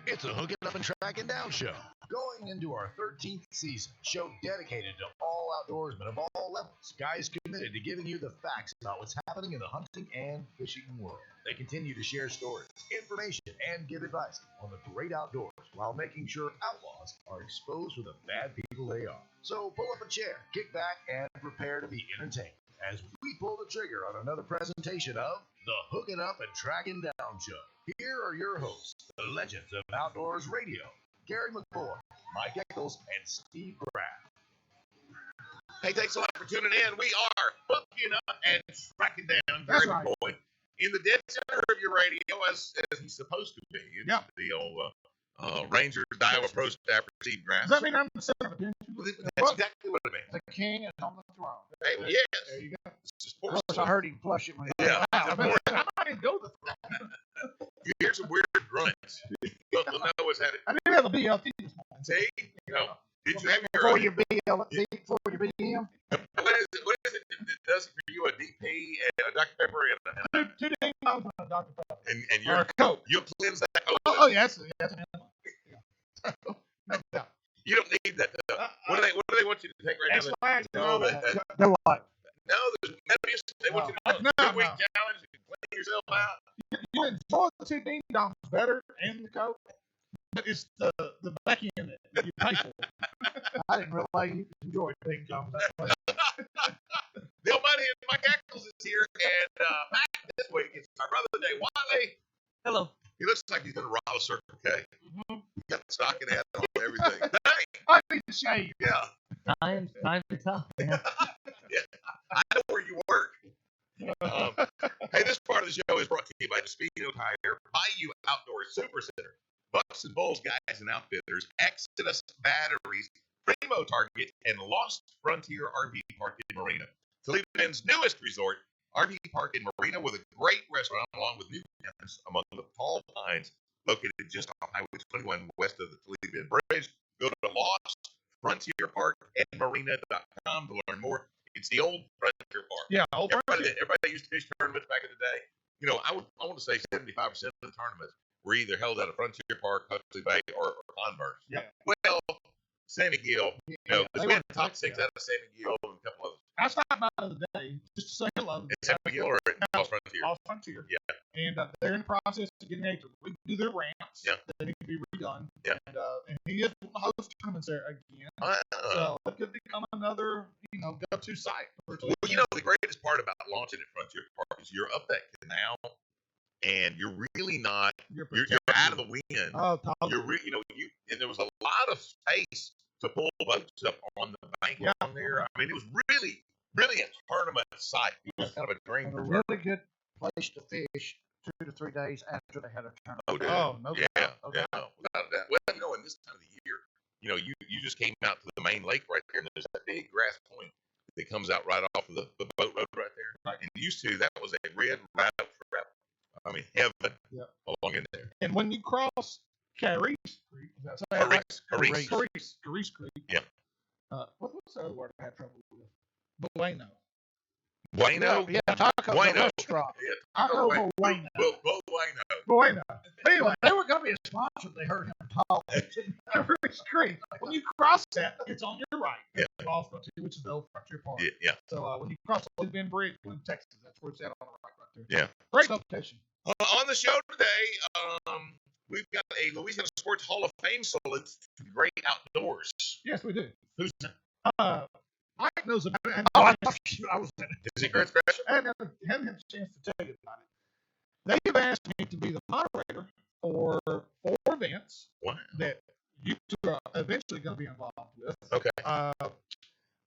It's a Hooking Up and Tracking Down show. Going into our 13th season, show dedicated to all outdoorsmen of all levels. Guys committed to giving you the facts about what's happening in the hunting and fishing world. They continue to share stories, information, and give advice on the great outdoors while making sure outlaws are exposed for the bad people they are. So pull up a chair, kick back, and prepare to be entertained as we pull the trigger on another presentation of the Hooking Up and Tracking Down show. Here are your hosts, the legends of outdoors radio, Gary McCoy, Mike Eccles, and Steve Graff. Hey, thanks a lot for tuning in. We are Hooking Up and Tracking Down, Gary McCoy, in the dead center of your radio, as he's supposed to be. It's the old Ranger Daiwa Pro Staff Steve Graff. Does that mean I'm the center of attention? That's exactly what it means. The king is on the throne. Hey, yes. There you go. Of course, I heard him flush it when he Yeah. I didn't go to the throne. You hear some weird grunts. You'll know what's happening. I didn't have a BLT this morning. See? Did you have before your before your BM? What is it that does it for you? A DP and a Dr. Pepper and Two ding dongs and a Dr. Pepper. and Or a Coke. you cleanse that Coke. Oh, yeah, that's an animal. Yeah. No doubt. You don't need that stuff. What do they want you to take right now? They're what? No, there's abuse. They want you to do a week challenge and clean yourself out. You enjoy the two ding dongs better and the Coke, but it's the back end that you pay for. I didn't realize you enjoyed ding dongs that much. The Almighty and Mike Eccles is here, and back this week it's our brother today, Wiley. Hello. He looks like he's gonna rob a Circle K. He got the stocking hat on and everything. Hey, I need to shave. yeah. Time to talk. Yeah. I know where you work. Hey, this part of the show is brought to you by the Speedo Tire, Bayou Outdoor Super Center, Bucks and Bulls Guys and Outfitters, Exodus Batteries, Primo Target, and Lost Frontier RV Park and Marina. Toledo Bend's newest resort, RV Park and Marina, with a great restaurant along with new campus among the tall pines located just off Highway 21 west of the Toledo Bend Bridge. Go to Lost Frontier Park and Marina.com to learn more. It's the old Frontier Park. Yeah, old Everybody used to fish tournaments back in the day. You know, I want to say 75% of the tournaments were either held at a Frontier Park, Huxley Bay, or Converse. Yeah. Well, Sammy Gill, we had the top six out of Sammy Gill and a couple others. I stopped by the other day just to say hello. It's Sammy Gill or Lost Frontier? Lost Frontier. Yeah. And they're in the process of getting ready to redo their ramps. Yeah. They need to be redone. Yeah. And he is going to host tournaments there again. So it could become another, go-to site. Well, the greatest part about launching at Frontier Park is you're up that canal, and you're really not. You're out of the wind. Oh, totally. And there was a lot of space to pull boats up on the bank on there. I mean, it was really, really a tournament site. It was kind of a dream. A really good place to fish 2 to 3 days after they had a tournament. Oh, dude. No doubt. Without a doubt. Well, in this time of the year, you just came out to the main lake right there, and there's that big grass point that comes out right off of the boat road right there. Right. And used to, that was a red route for, heaven along in there. And when you cross Carice Creek, Carice Creek. Yeah. What's the other word I have trouble with? Bueno. Yeah, Taco Bueno. Restaurant. Yeah, Taco Bueno. Bueno. Anyway, they were going to be a sponsor. They heard him talk. Carice Creek. When you cross that, it's on your right. Yeah. Lost Frontier, which is the old Frontier Park. Yeah. So when you cross the Toledo Bend Bridge in Texas, that's where it's at on the right there. Yeah. Great location. On the show today, we've got a Louisiana Sports Hall of Fame salute to the great outdoors. Yes, we do. Who's that? Mike knows about it. I was in it. Is it Grant Scratcher? I haven't had a chance to tell you about it. They've asked me to be the moderator for 4 events that you two are eventually going to be involved with. Okay.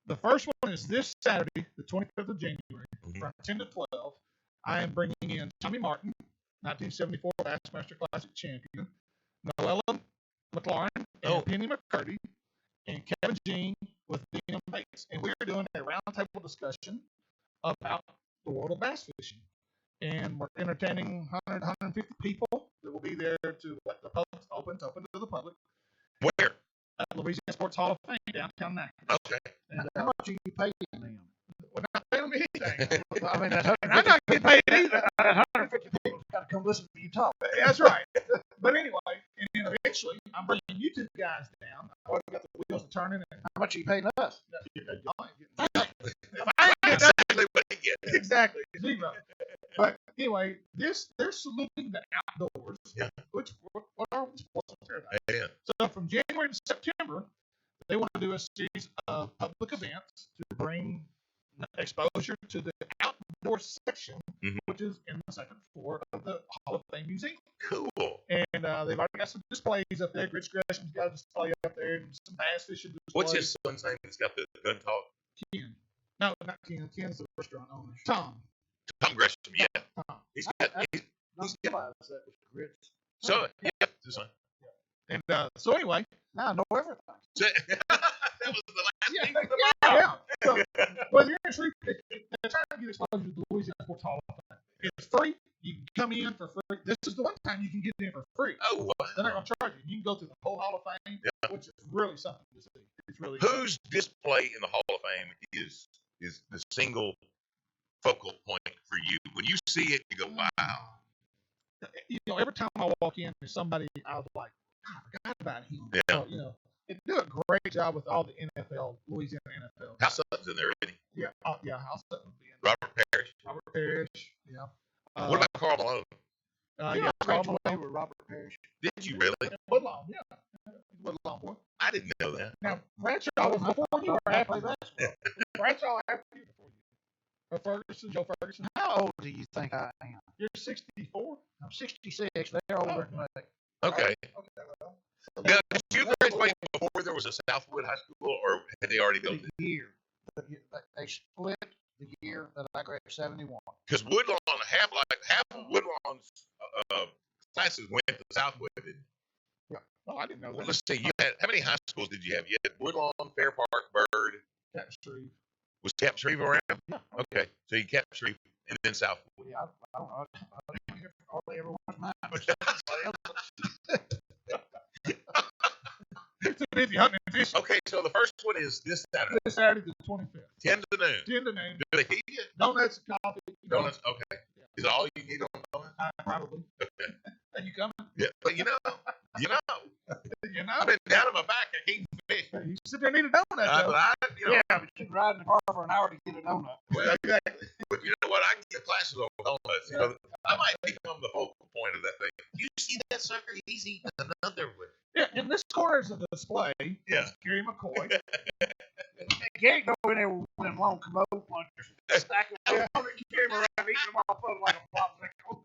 The first one is this Saturday, the 25th of January, from 10 to 12. I am bringing in Tommy Martin, 1974 Bassmaster Classic champion, Noella McLaurin, and Penny McCurdy, and Kevin Jean with Dean Bates. And we're doing a roundtable discussion about the world of bass fishing. And we're entertaining 100, 150 people that will be there to let the public open to the public. Where? At Louisiana Sports Hall of Fame, downtown Nashville. Okay. And how much are you paying them? We're not paying them anything. And I'm not getting paid either. 150 people got to come listen to you talk. That's right. But anyway, and then actually, I'm bringing you two guys down. I've already got the wheels turning. And How much are you paying us? Exactly what he gets. Exactly, zero. But anyway, they're saluting the outdoors. Yeah. Which what are sports on Saturday? Yeah. So from January to September, they want to do a series of public events to bring exposure to the outdoor section, which is in the second floor of the Hall of Fame Museum. Cool. And they've already got some displays up there. Rich Gresham's got a display up there, and some bass fishing displays. What's his son's name that's got the gun talk? Ken. No, not Ken. Ken's the restaurant owner. Tom. Tom Gresham, yeah. Tom. He's got, Don't realize that was Rich. so, yeah, his son. And so anyway. Now I know everything. That was the last thing. Yeah. So, well, you're in Shreveport. They're trying to get exposure to the Louisiana Sports Hall of Fame. It's free. You can come in for free. This is the one time you can get in for free. Oh, wow. They're not going to charge you. You can go through the whole Hall of Fame, which is really something to see. It's really Whose display in the Hall of Fame is the single focal point for you? When you see it, you go, wow. You know, every time I walk in, there's somebody I was like, I forgot about him. Yeah. So, you know, they do a great job with all the NFL, Louisiana NFL. House Sutton's in there, isn't he? Yeah. Yeah. House Sutton would be in. Robert Parrish. Robert Parrish. Yeah. What about Carl Malone? Yeah. Carl Malone with Robert Parrish. Did you really? Woodlawn, yeah. Woodlawn boy. I didn't know that. Now, Bradshaw was before you or after that? Bradshaw after you before you. Ferguson, Joe Ferguson. How old do you think I am? You're 64? I'm 66. They're older than me. Okay. Well. Now, did you graduate before there was a Southwood High School, or had they already built it? The year. They split the year that I graduated, 71. Because Woodlawn, half of Woodlawn's classes went to Southwood. Yeah. Oh, I didn't know that. Let's see. You had how many high schools did you have? You had Woodlawn, Fair Park, Bird. Captain Shreve. Was Cap Shreve around? Yeah. Okay, so you Cap Shreve and then Southwood. Yeah, I don't know. I didn't hear hardly everyone's mind. Too busy hunting and fishing. Okay, so the first one is this Saturday, This Saturday the 25th. 10 to noon. 10 to noon. Do they heat you? Donuts and coffee. Donuts? Okay. Yeah. Is that all you need on donuts? Probably. Okay. And you coming? Yeah, but you know, You know? I've been down on my back. I can't fish. You sit there and eat a donut, But though. Yeah, but you can ride in the car for an hour to get a donut. Well, Exactly. but you know what? I can get classes on donuts. You know, I might become the focal point of that thing. You see that sucker? He's eating another one. Yeah, in this corner is a display. Yeah. Gary McCoy. You can't go in there with them long commode punchers. Stack them on the camera around, eating them off of like a popsicle.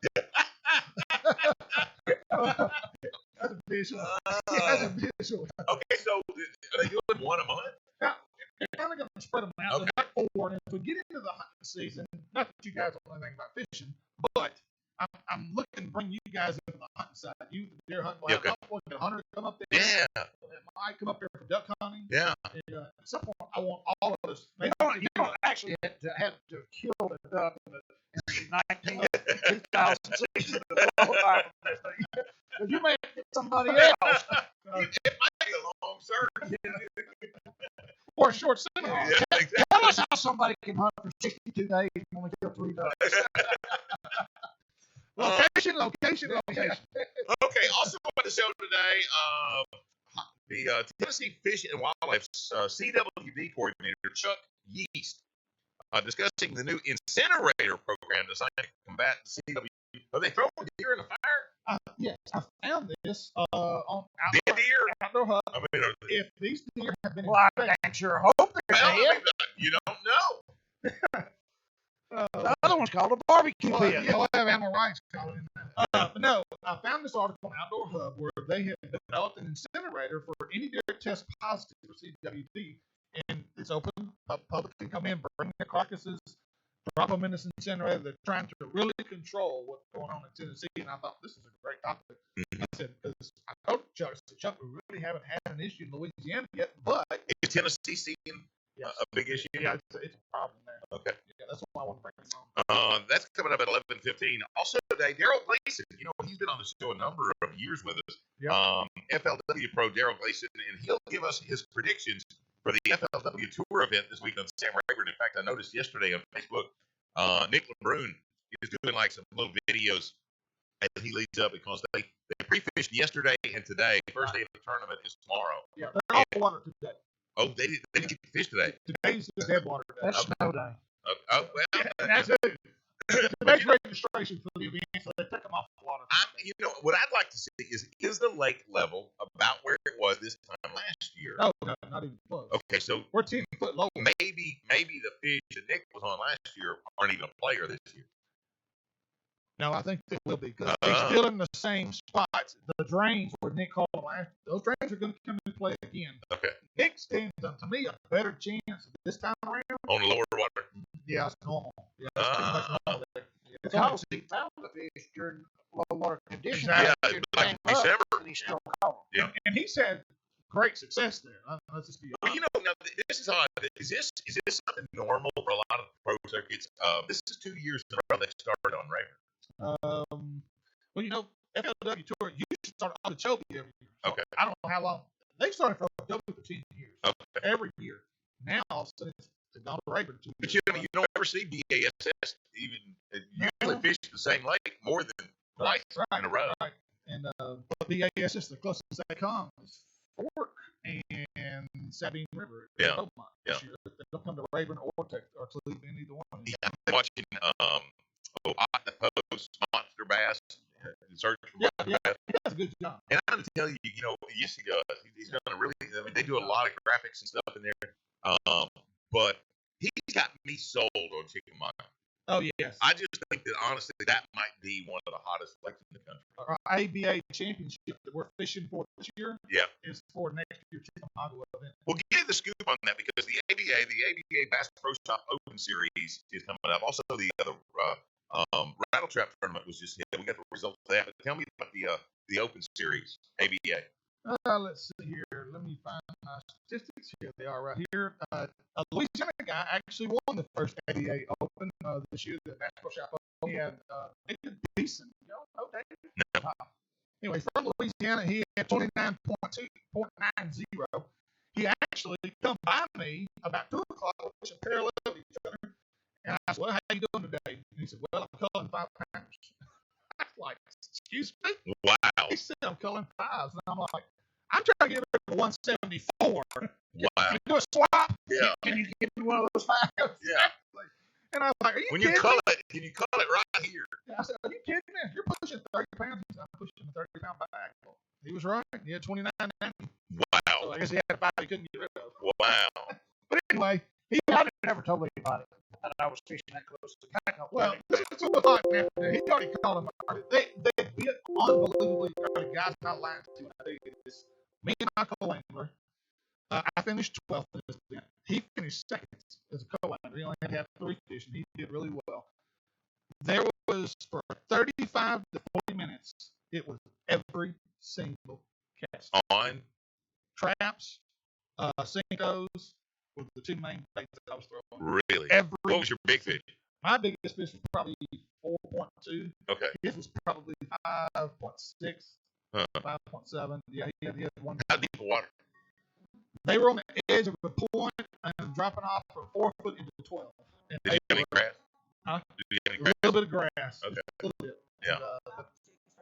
That's a visual. That's a visual. Okay, so are they doing one a month? They're kind of going to spread them out. Okay. They're not four. And if we get into the hunting season, not that you guys don't know anything about fishing, but I'm looking to bring you guys into the hunting side. You, the deer hunting. Yeah, okay. I want the hunter to come up there. Yeah. I come up there for duck hunting. Yeah. And, at some point, I want all of us. You don't actually have to kill the duck in the 2000 season to qualify for this thing. Because you may get somebody else. It might be a long search. Or a short seminar. Yeah, exactly. Tell us how somebody can hunt for 62 days and only kill 3 ducks. Location. Okay, also on the show today, the Tennessee Fish and Wildlife CWD coordinator, Chuck Yeast, discussing the new incinerator program designed to combat the CWD. Are they throwing deer in the fire? Yes, I found this on Dead deer? Outdoor Hub. I mean, If these deer have been Well, I sure hope they're well, I dead. mean, you don't know. The other one's called a barbecue well, pit. you'll have animal rights calling in that. But no, I found this article on Outdoor Hub where they have developed an incinerator for any deer that test positive for CWD, and it's open. Public can come in, bring their carcasses, drop them in this incinerator. They're trying to really control what's going on in Tennessee, and I thought this is a great topic. I said, because I told Chuck, I said, Chuck, we really haven't had an issue in Louisiana yet, but Is Tennessee seeing a big issue? yeah, it's a problem there. Okay. Yeah, that's why I want to bring him on. That's coming up at 11:15. Also today, Daryl Gleason. You know, he's been on the show a number of years with us. Yeah. FLW pro Daryl Gleason, and he'll give us his predictions for the FLW Tour event this week on Sam Rayburn. In fact, I noticed yesterday on Facebook, Nick LeBrun is doing like some little videos as he leads up because they pre-fished yesterday and today. First day of the tournament is tomorrow. Yeah, they're all water today. Oh, they didn't get to fish today. Today's the dead water day. That's snow day. Oh well. And that's it. Today's registration for the event, so they take them off the water. What I'd like to see is the lake level about where it was this time last year. No, not even close. Okay, so We're 10 foot lower. maybe the fish that Nick was on last year aren't even a player this year. No, I think they will be because they're still in the same spots. The drains where Nick called them last, those drains are going to come into play again. Okay. Nick stands up to me a better chance this time around. On the lower water. Yeah, it's normal. Yeah, it's pretty much normal there. Yeah, it's Because almost- he found the fish during low water conditions. Exactly. Yeah, like December. And he still caught them. Yeah. and he's had great success there. Let's just be Well, honest. now this is odd. Is this something normal for a lot of pro circuits? This is 2 years in a row they started on Raven. Well, FLW Tour used to start on the Chobe every year. So Okay. I don't know how long. They started for FLW for 10 years. Okay. Every year. Now, all of a sudden, it's gone to Raven 2 But years. you don't ever see BASS even usually fish the same lake more than twice in a row. Right. And but BAS is the closest they come is Fork and Sabine River. in Yeah. Beaumont this year. They don't come to Raven or Cleveland, either one. Yeah, I've been watching Ott the Post, Monster Bass, Search for Yeah, Monster yeah. Bass. He does a good job. And I'm going to tell you, yes, he does. He's done a really, they do a lot of graphics and stuff in there. But he's got me sold on Chickamauga. Oh, yes. I just think that, honestly, that might be one of the hottest lakes in the country. Our ABA championship that we're fishing for this year Yeah. is for next year's Chickamauga event. Well, give the scoop on that because the ABA Bass Pro Shop Open Series is coming up. Also, the other Rattle Trap tournament was just hit. We got the results of that. But tell me about the Open Series, ABA. Let's see here. Let me find my statistics. Here they are right here. A Louisiana guy actually won the first ABA Open this year. The Bass Pro Shop Open. He had David Beeson. You know David? Anyway, from Louisiana, he had 29.90. He actually come by me about 2 o'clock, which are parallel to each other. And I said, well, how you doing today? And he said, well, I'm culling 5 pounds. I was like, excuse me? Wow. He said, I'm culling 5s. And I'm like, I'm trying to get rid of 174. Wow. Can you do a swap? Yeah. Can you give me one of those 5s? Yeah. And I was like, are you When kidding you me? cull it, can you cull it right here? I said, are you kidding me? You're pushing 30 pounds. He said, I'm pushing a 30-pound bag. Well, he was right. He had 29. So Wow. I guess he had 5 he couldn't get rid of. Wow. But anyway, I never told anybody that I was fishing that close to the back. well, this is what I thought, man. He already called him. They bit unbelievably early. Guys, not lying to you. I tell you this. Me and my co-angler, I finished 12th in this event. He finished second as a co-angler. He only had 3 fish, and he did really well. There was, for 35 to 40 minutes, it was every single cast. On. Traps, Cinco's were the 2 main baits that I was throwing. Really? Every What was your big fish? My biggest fish was probably 4.2. Okay. His was probably 5.6, Huh. 5.7. Yeah, he had one. How deep the water? They were on the edge of the point and dropping off from 4 foot into 12. And Did you get any grass? Huh? Did you get any a grass? little bit of grass. Okay. A little bit. Yeah.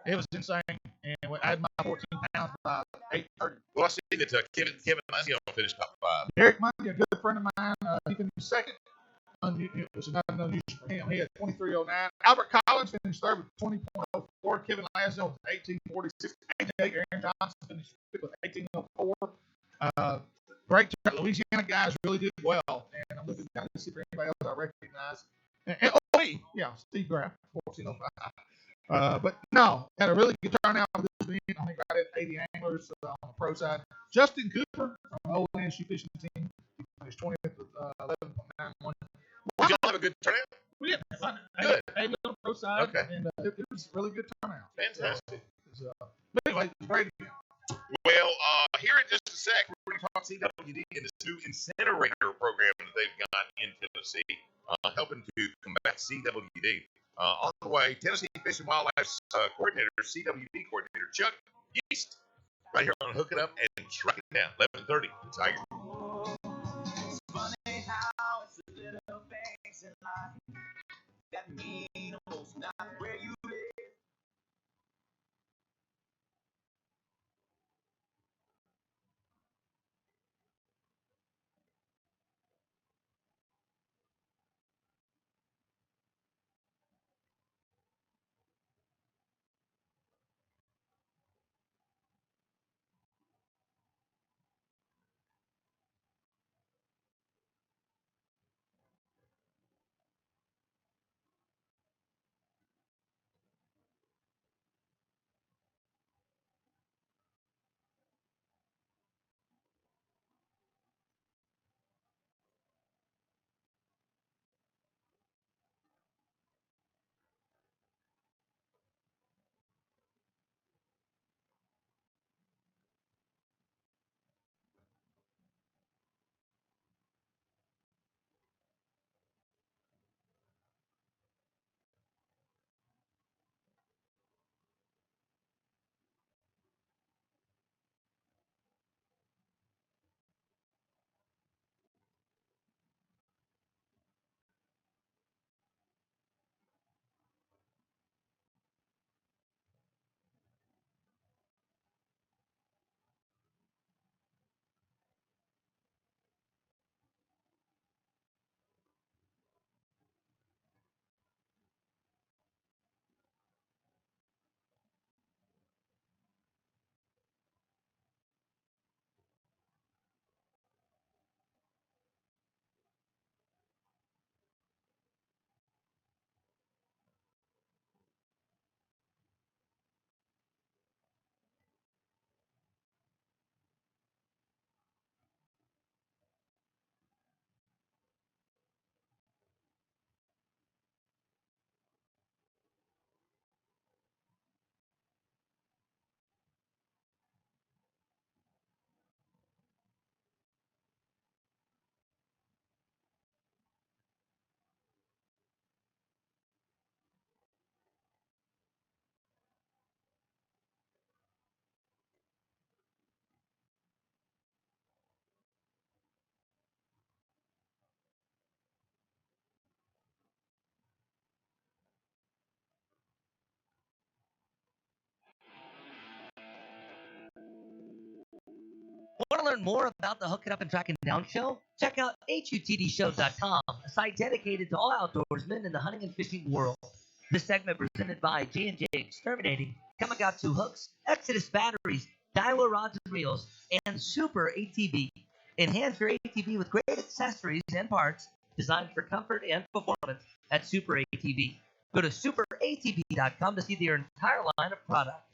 And, it was insane. And I had my 14 pounds by 8:30. Well, I see that Kevin Lasio finished top 5. Derek Mundy, a good friend of mine, he finished second. It was not unusual for him. He had 23.09. Albert Collins finished third with 20.04. Kevin Lasio was 18.46. AJ Aaron Johnson finished fifth with 18.04. Great Louisiana guys really did well. And I'm looking down to see if anybody else I recognize. And Steve Graff, 14.05. But no, had a really good turnout for this event. I think right at 80 anglers on the pro side. Justin Cooper from the Old NSU fishing team. He finished 20th with 11.91. Did y'all have a good turnout? Yeah, Good. 80 on the pro side. Okay. And it was a really good turnout. Fantastic. But anyway, great event. Well, here in just a sec, we're going to talk CWD and this new incinerator program that they've got in Tennessee, helping to combat CWD. On the way, Tennessee Fish and Wildlife coordinator, CWD coordinator Chuck East, right here on Hook It Up and Track It Down, 11:30. The Tiger. It's funny how it's the little things in life that mean most not where you live. Want to learn more about the Hook It Up and Track and Down show? Check out HUTDshow.com, a site dedicated to all outdoorsmen in the hunting and fishing world. This segment presented by J&J Exterminating, Kamagatsu Hooks, Exodus Batteries, Daiwa Rods and Reels, and Super ATV. Enhance your ATV with great accessories and parts designed for comfort and performance at Super ATV. Go to superatv.com to see their entire line of products.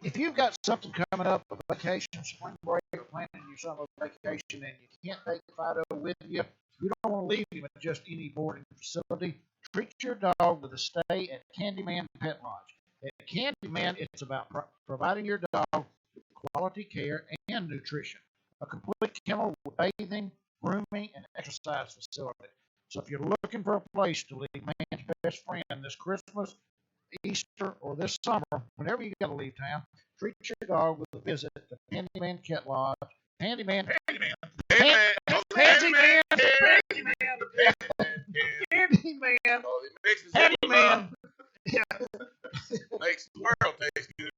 If you've got something coming up, a vacation, spring break, or planning your summer vacation, and you can't take Fido with you, you don't want to leave him at just any boarding facility, treat your dog with a stay at Candyman Pet Lodge. At Candyman, it's about providing your dog with quality care and nutrition. A complete kennel with bathing, grooming, and exercise facility. So if you're looking for a place to leave man's best friend this Christmas, Easter, or this summer, whenever you got to leave town, treat your dog with a visit to Candyman Cat Lodge. Candyman. Candyman. Makes the world taste good.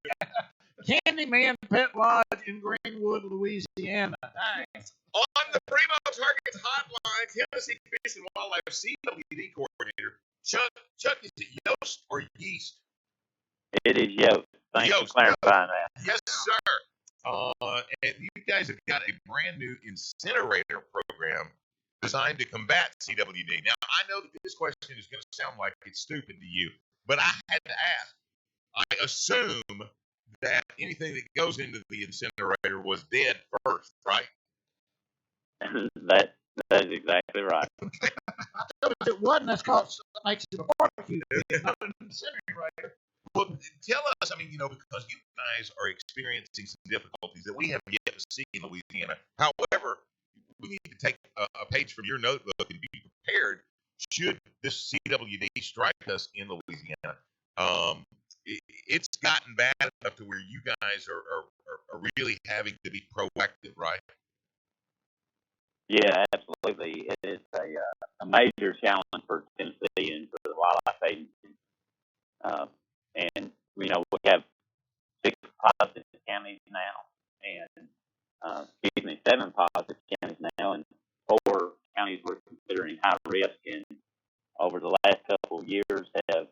Candyman Pet Lodge in Greenwood, Louisiana. Nice. On the Primo Targets Hotline, Tennessee Fish and Wildlife CWD coordinator, Chuck. Chuck, is it Yost or Yeast? It is Yost. Thanks for clarifying that. Yes, sir. And you guys have got a brand new incinerator program designed to combat CWD. Now, I know that this question is going to sound like it's stupid to you, but I had to ask. I assume that anything that goes into the incinerator was dead first, right? That is exactly right. If it wasn't, that's called makes it a barbecue, not an incinerator. Well, tell us, because you guys are experiencing some difficulties that we have yet to see in Louisiana. However, we need to take a page from your notebook and be prepared should this CWD strike us in Louisiana. It's gotten bad enough to where you guys are really having to be proactive, right? Yeah, absolutely. It is a major challenge for Tennessee and for the wildlife agency. And we have 6 positive counties now, and 7 positive counties now, and 4 counties we're considering high risk. And over the last couple of years, have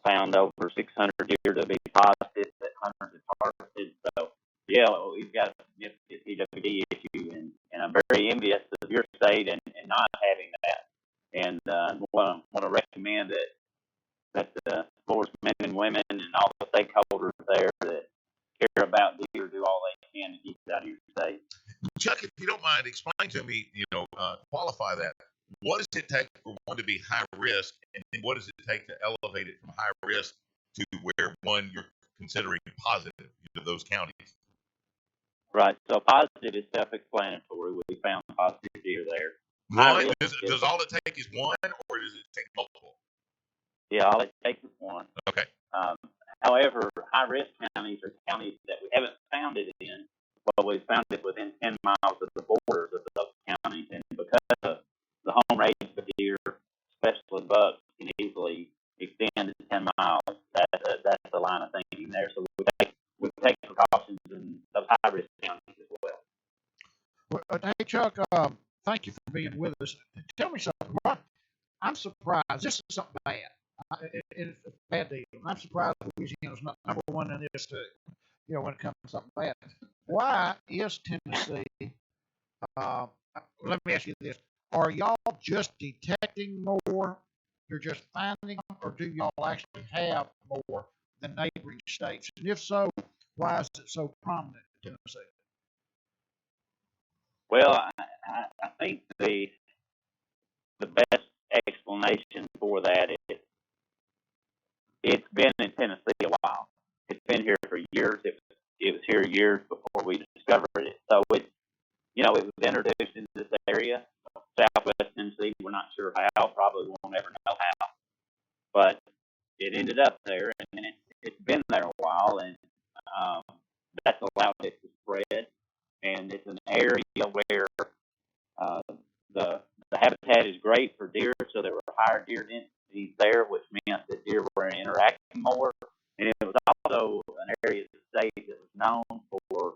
found over 600 deer to be positive, that hundreds of harvested. So yeah, we've got a significant CWD issue, and I'm very envious of your state and not having that. And want to recommend that the sportsmen and women and all the stakeholders there that care about deer do all they can to keep it out of your state. Chuck, if you don't mind, explain to me, qualify that. What does it take for one to be high risk, and then what does it take to elevate it from high risk to where one you're considering positive into those counties? Right. So positive is self-explanatory. We found positive deer there. One, does all it take is one, or does it take multiple? Yeah, all it takes is one. Okay. However, high-risk counties are counties that we haven't found it in, but we've found it within 10 miles of the borders of those counties. And because of the home range of deer, especially bucks, can easily extend to 10 miles, that's the line of thinking there. So we take precautions in those high-risk counties as well. Hey, Chuck, thank you for being with us. Tell me something. I'm surprised. This is something bad. It's a bad deal. I'm surprised Louisiana's not number one in this, when it comes to something bad. Why is Tennessee, let me ask you this, are y'all just detecting more, you're just finding them, or do y'all actually have more than neighboring states? And if so, why is it so prominent in Tennessee? Well, I think the best explanation for that is it's been in Tennessee a while. It's been here for years. It was here years before we discovered it. So it was introduced into this area, Southwest Tennessee. We're not sure how. Probably won't ever know how. But it ended up there, and it's been there a while, and that's allowed it to spread. And it's an area where the habitat is great for deer, so there were higher deer densities there, which meant that deer were interacting more. And it was also an area of the state that was known for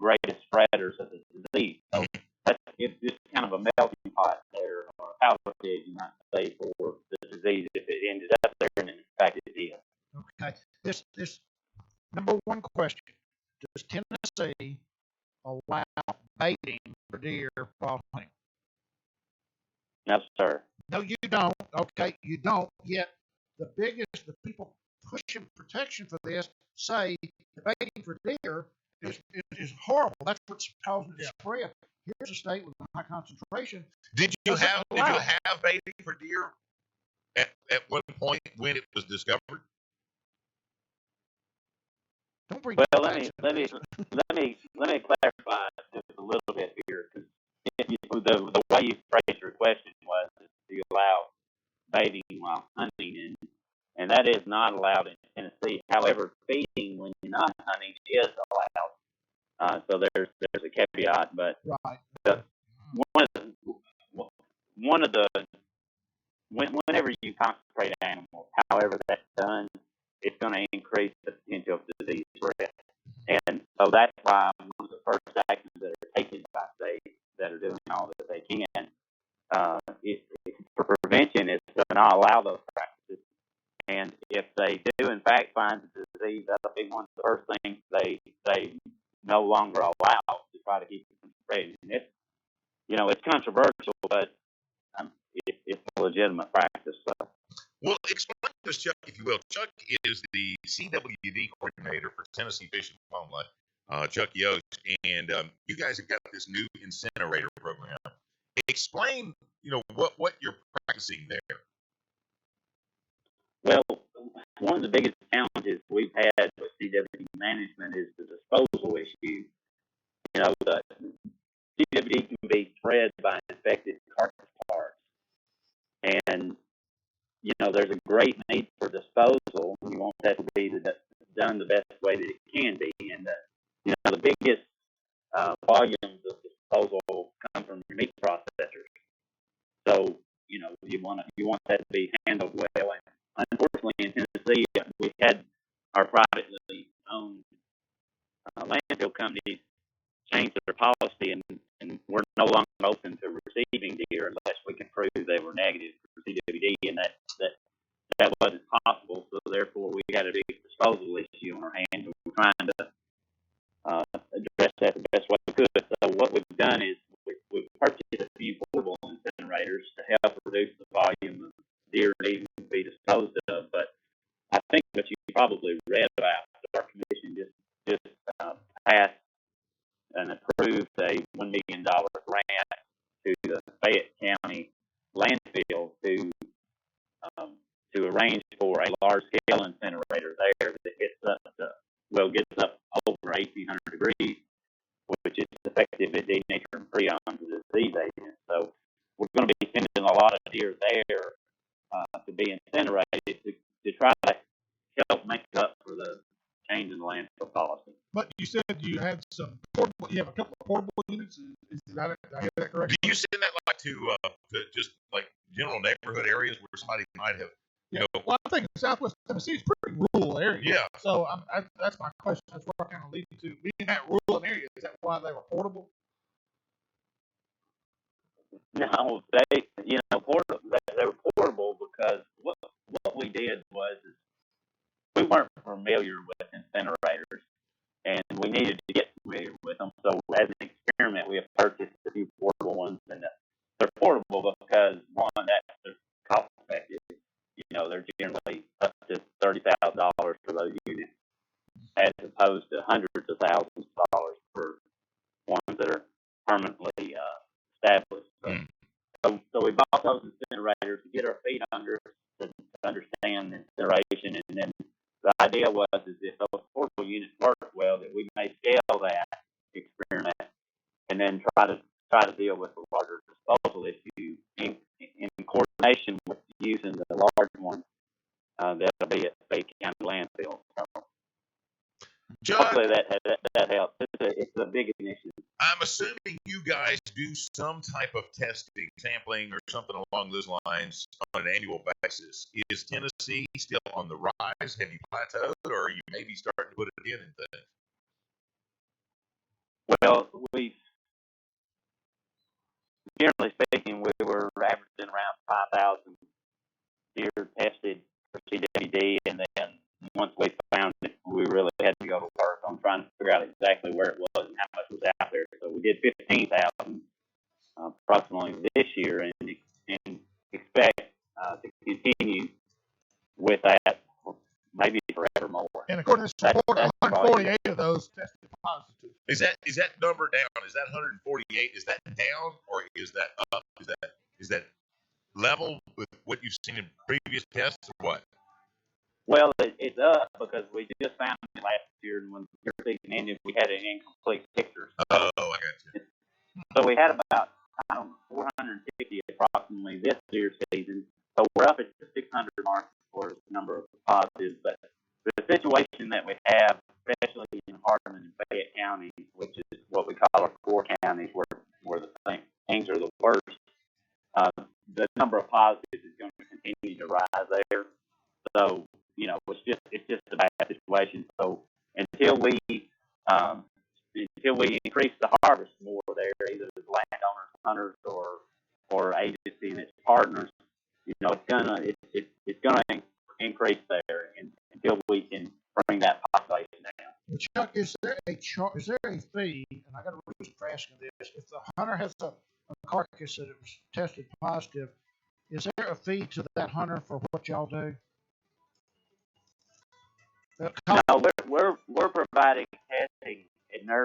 greatest spreaders of the disease. So it's just kind of a melting pot there, or a powder keg, you might say, for the disease if it ended up there, and in fact it did. Okay. This number one question: does Tennessee allow baiting for deer while hunting? No, sir. No, you don't. Okay, you don't. Yet the people pushing protection for this say the baiting for deer is horrible. That's what's causing the spread. Here's a state with a high concentration. Did you have baiting for deer at one point when it was discovered? Don't bring Well, let me clarify just a little bit here, because the way you phrased your question was to allow baiting while hunting, and that is not allowed in Tennessee. However, feeding when you're not hunting is allowed. So there's a caveat, but right. Whenever you concentrate animals, however that's done, it's going to increase the potential of disease spread. And so that's why one of the first actions that are taken by states that are doing all that they can for prevention is to not allow those practices. And if they do in fact find the disease, that'll be one of the first things they no longer allow to try to keep it from spreading. And it's controversial, but it's a legitimate practice. So. Well, explain this, Chuck, if you will. Chuck is the CWD coordinator for Tennessee Fish and Wildlife, Chuck Yost, and you guys have got this new incinerator program. Explain, what you're practicing there. Well, one of the biggest challenges we've had with CWD management is the disposal issue. The CWD can be spread by infected carcass parts, and there's a great need for disposal. You want that to be done the best way that it can be, and the biggest volumes of disposal come from your meat processors. So you want that to be handled well. And unfortunately, in Tennessee, we had our privately owned landfill companies change their policy, and we're no longer open to receiving deer unless we can prove they were negative for CWD, and that wasn't possible. So therefore, we had a big disposal issue on our hands, and we're trying to address that the best way we could. So what we've done is we've purchased a few portable incinerators to help reduce the volume of deer needing to be disposed of. But I think what you probably read about, our commission just passed and approved a $1 million grant to the Fayette County landfill to arrange for a large-scale incinerator there that gets up over 1,800 degrees, which is effective at denaturing prions, the disease agent. So we're going to be sending a lot of deer there to be incinerated to try to help make up for the change in the landfill policy. But you said you had some portable. You have a couple of portable units. Did I hear that correctly? Do you send that to just like general neighborhood areas where somebody might have? Well, I think Southwest Tennessee is pretty rural area. Yeah. So that's my question. That's where I kind of lead to. Being that rural area, is that why they were portable? No, they were portable because what we did was we weren't familiar with incinerators, and we needed to get familiar with them. So as an experiment, we have purchased a few portable ones, and they're portable because one, they're cost effective. They're generally up to $30,000 for those units, as opposed to hundreds of thousands of dollars for ones that are permanently established. So we bought those incinerators to get our feet under to understand incineration, and then the idea was is if those portable units work well, that we may scale that experiment and then try to deal with the larger disposal issue in coordination with using the large one that'll be at Fayette County landfill. So hopefully that helps. It's a big initiative. I'm assuming you guys do some type of testing, sampling, or something along those lines on an annual basis. Is Tennessee still on the rise? Have you plateaued, or are you maybe starting to put it in things? generally speaking, we were averaging around 5,000 deer tested for CWD, and then once we found it, we really had to go to work on trying to figure out exactly where it was and how much was out there. So we did 15,000 approximately this year, and expect to continue with that maybe forevermore. And according to this report, 148 of those tested positive. Is that number down? Is that 148? Is that down or is that up? Is that level with what you've seen in previous tests or what? Well, it's up because we just found it last year, and when the season ended, we had an incomplete picture. Oh, I got you. So we had about 450 approximately this deer season. So we're up at the 600 mark for the number of positives. But the situation that we have, especially in Hardeman and Fayette counties, which is what we call our core counties, where the things are the worst, the number of positives is going to continue to rise there. So it's just a bad situation. So until we increase the harvest more there, either as landowners, hunters, or agency and its partners, it's gonna increase there until we can bring that population down. Well, Chuck, is there a fee? And I got to reason for asking this. If the hunter has a carcass that was tested positive, is there a fee to that hunter for what y'all do? No, we're providing testing at no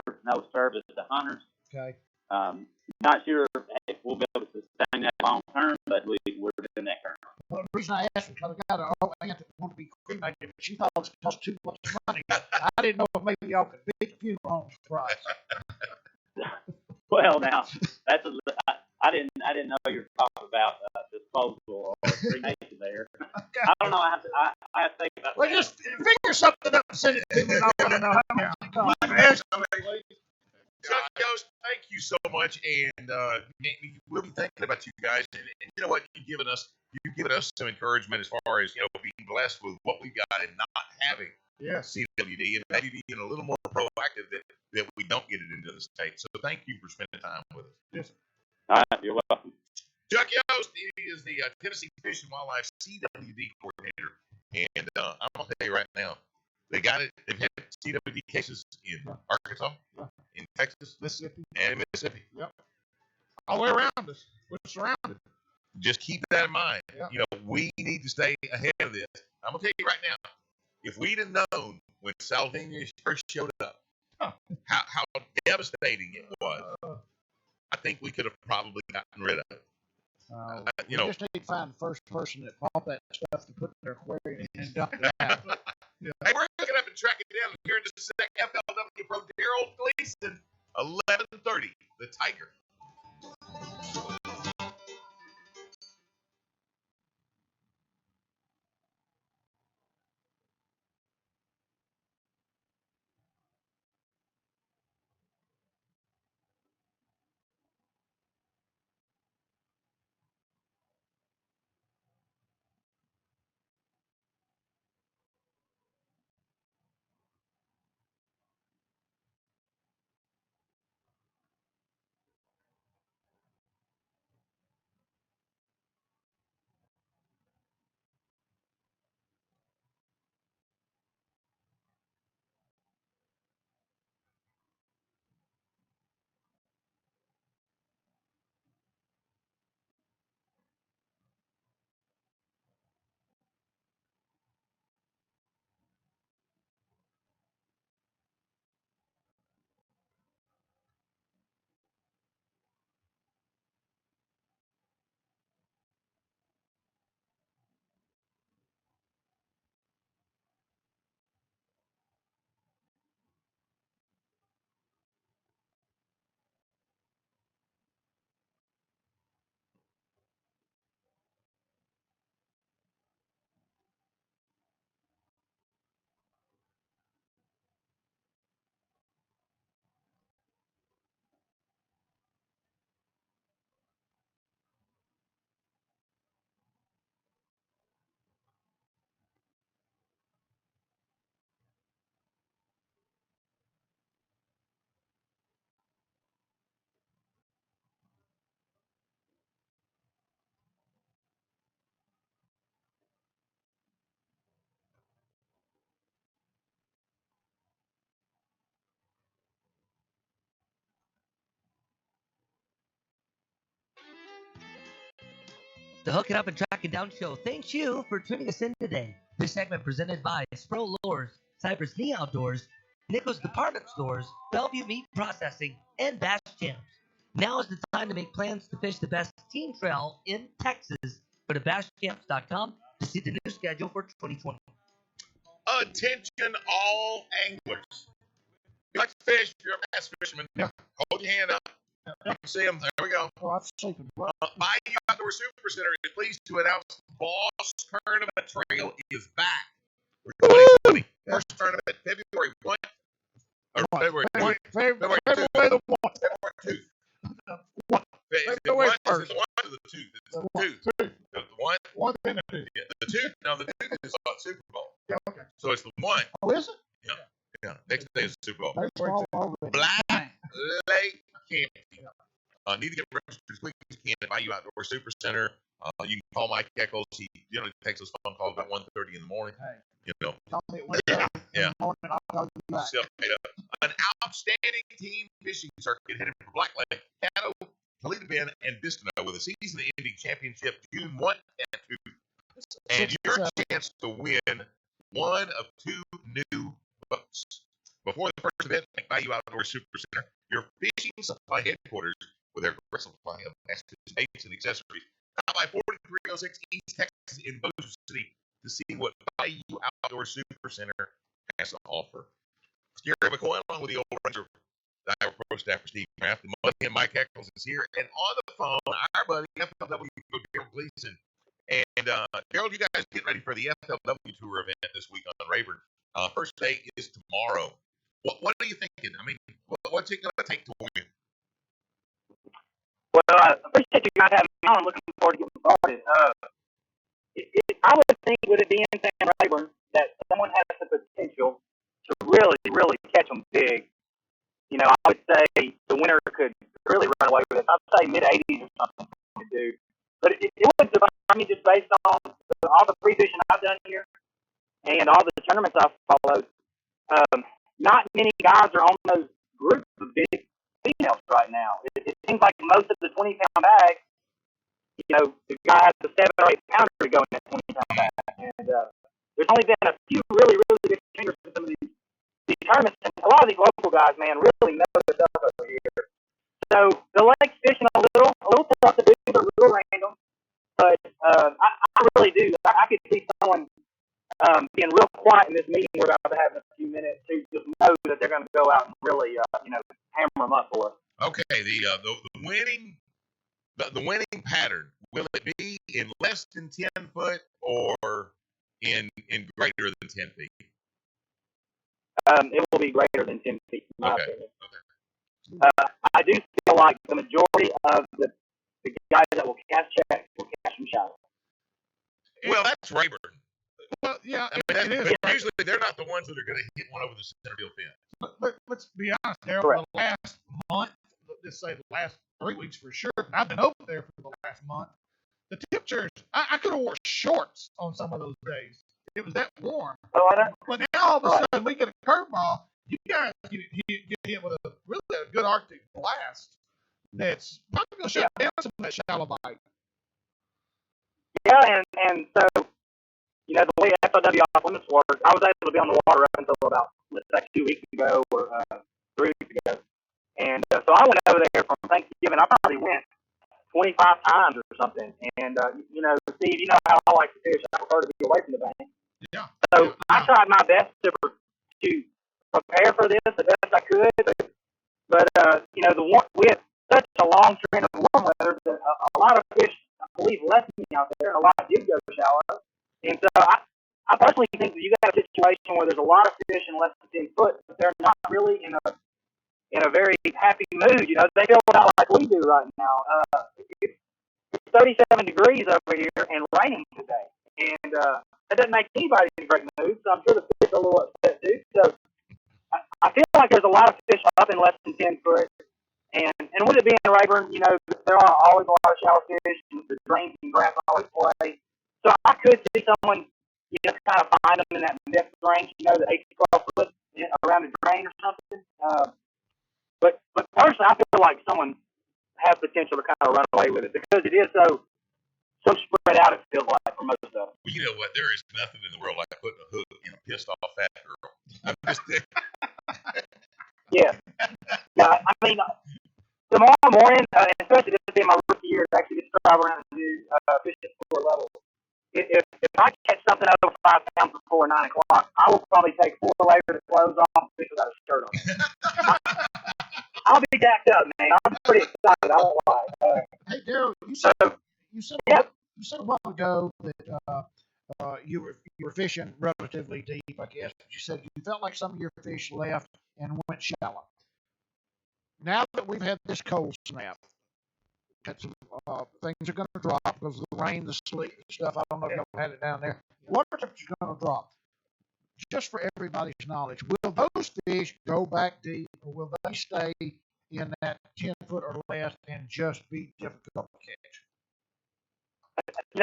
service to hunters. Okay. Not sure if we'll be able to sustain that long term, but we're doing that currently. Well, the reason I asked because I got an old aunt that wanted to be cremated, but she thought it cost too much money. I didn't know if maybe y'all could beat funeral homes price. Well, now I didn't know you were talking about disposal or cremation there. Okay. I don't know. I have to think about Well, that. just figure something up and send it to me, and I want to know how many. Chuck Yost, thank you so much, and we'll be thinking about you guys. And you know what? You've given us some encouragement as far as being blessed with what we got and not having CWD, and maybe being a little more proactive that we don't get it into the state. So thank you for spending time with us. Yes. All right, you're welcome. Chuck Yost is the Tennessee Fish and Wildlife CWD coordinator, and I'm gonna tell you right now, they've had CWD cases in Arkansas, in Texas, Mississippi, and in Mississippi. Yep. All the way around us. We're surrounded. Just keep that in mind. Yep. We need to stay ahead of this. I'm gonna tell you right now, if we'd have known when Salvinia first showed up, how devastating it was, I think we could have probably gotten rid of it. We just need to find the first person that bought that stuff to put in their aquarium and dump it out. Hey, we're looking up and tracking down here in just a second. FLW Pro Daryl Gleason, 11:30, the Tiger. The Hook It Up and Track It Down show thanks you for tuning us in today. This segment presented by Spro Lures, Cypress Knee Outdoors, Nichols Department Stores, Bellevue Meat Processing, and Bass Champs. Now is the time to make plans to fish the best team trail in Texas. Go to basschamps.com to see the new schedule for 2020. Attention all anglers. You like to fish, you're a bass fisherman. Yeah. Hold your hand up. You can see them. There we go. Oh, I'm sleeping. Bayou Outdoor Super Center is pleased to announce the Boss Tournament Trail is back for 2020. First tournament, February 1. Or February 2. February the 1st. February 2. What? Is it February one? Is 1st. it the 1 or the 2? It's the 2. The 1? One thing to do. Yeah, the 2. No, the 2 is Super Bowl. Yeah, okay. So it's the 1. Oh, is it? Yeah. Next day is the Super Bowl. Baseball already. Black Lake Camping. Need to get registered as quick as you can at Bayou Outdoor Super Center. You can call Mike Eccles. He generally takes those phone calls about 1:30 in the morning. Hey. You know, Call me at 1:30 Yeah. in the morning, I'll call you back. self made up. An outstanding team fishing circuit headed for Black Lake, Caddo, Toledo Bend, and Bistineau with a season-ending championship June 1 and 2. And your chance to win one of 2 new boats. Before the first event at Bayou Outdoor Super Center, your fishing supply headquarters with their aggressive supply of baskets, baits, and accessories. Stop by 4306 East Texas in Bossier City to see what Bayou Outdoor Super Center has to offer. Gary McCoy, along with the old Ranger, our pro staffer Steve Kraft, and Mike Eccles is here, and on the phone, our buddy FLW Gerald Gleason. And Gerald, you guys get ready for the FLW Tour event this week on Rayburn. First day is tomorrow. What are you thinking? I mean, what's it going to take to win? Well, I appreciate you guys having me on. I'm looking forward to getting started. I would think, with it being Sam Rayburn, that someone has the potential to really, really catch them big. You know, I would say the winner could really run away with it. I'd say mid-80s or something to do. But it would surprise me just based on all the pre-fishing I've done here and all the tournaments I've followed. Not many guys are on those groups of big females right now. It seems like most of the 20-pound bags, you know, the guy has a 7 or 8 pounder to go in that 20-pound bag. And there's only been a few really, really good fingers in some of these tournaments. And a lot of these local guys, man, really know their stuff over here. So the lake's fishing a little tough to do, but a little random. But I really do. I could see someone being real quiet in this meeting we're about to have in a few minutes to just know that they're going to go out and really, hammer them up for us. Okay, the winning pattern, will it be in less than 10 foot or in greater than 10 feet? It will be greater than 10 feet. In my Okay. opinion. I do feel like the majority of the guys that will cast check will catch them shallow. Well, that's Rayburn. Well, yeah, I mean, it is. but usually they're not the ones that are going to hit one over the center field fence. But let's be honest, Daryl, Correct. the last month, let's say the last 3 weeks for sure, I've been over there for the last month. The temperatures, I could have wore shorts on some of those days. It was that warm. Oh, I know. But now all of a sudden we get a curveball. You guys get hit with a good Arctic blast that's probably going to shut down some of that shallow bite. Yeah, and so, you know, the way FLW off limits works, I was able to be on the water up until about, let's say, 2 weeks ago or 3 weeks ago. And so I went over there from Thanksgiving. I probably went 25 times or something. And, you know, Steve, you know how I like to fish. I prefer to be away from the bank. Yeah. So I tried my best to prepare for this the best I could. But you know, we had such a long trend of warm weather that a lot of fish, I believe, left me out there, and a lot did go shallow. And so I personally think that you got a situation where there's a lot of fish in less than 10 foot, but they're not really in a very happy mood. You know, they feel about like we do right now. It's 37 degrees over here and raining today, and that doesn't make anybody in a great mood. So I'm sure the fish are a little upset too. So I feel like there's a lot of fish up in less than 10 foot. And with it being Rayburn, you know, there are always a lot of shallow fish, and the drains and grass always play. So I could see someone, you know, kind of find them in that depth range, you know, the 8 to 12 foot around a drain or something. But personally, I feel like someone has potential to kind of run away with it because it is so so spread out, it feels like, for most of them. Well, you know what? There is nothing in the world like putting a hook in a pissed off fat girl. I'm just Yeah. Yeah, I mean, tomorrow morning, especially this being my rookie year, to actually get to drive around and do fishing sport level. If I catch something over 5 pounds before 9 o'clock, I will probably take 4 layers of clothes off and fish without a shirt on. I'll be jacked up, man. I'm pretty excited. I won't lie. Hey, Daryl, you said a while ago that you were fishing relatively deep, I guess. But you said you felt like some of your fish left and went shallow. Now that we've had this cold snap, things are going to drop because of the rain, the sleet, and stuff. I don't know if y'all had it down there. Water temperature's going to drop. Just for everybody's knowledge, will those fish go back deep, or will they stay in that 10-foot or less and just be difficult to catch?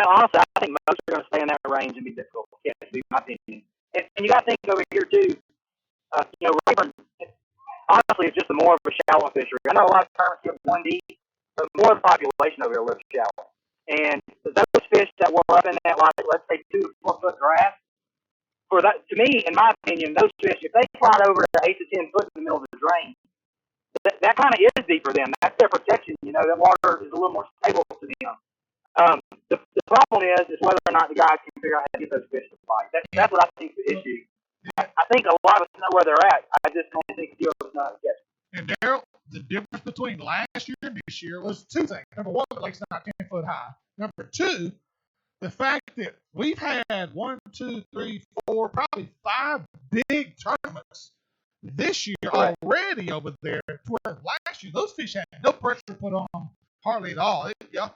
Honestly, I think most are going to stay in that range and be difficult to catch, to be my opinion. And you got to think over here, too, Rayburn, honestly, it's just more of a shallow fishery. I know a lot of tournaments get 1 deep, but more of the population over here lives shallow. And those fish that were up in that, like, let's say 2 to 4 foot grass, for that, to me, in my opinion, those fish, if they slide over to 8 to 10 foot in the middle of the drain, that kind of is deep for them. That's their protection. That water is a little more stable to them. The problem is whether or not the guys can figure out how to get those fish to bite. That's what I think is the issue. I think a lot of us know where they're at. I just don't think a few of us know how to catch them. And Daryl, the difference between last year and this year was 2 things. Number one, the lake's not 10 foot high. Number 2, the fact that we've had 1, 2, 3, 4, probably 5 big tournaments this year already over there. Where last year those fish had no pressure put on them hardly at all.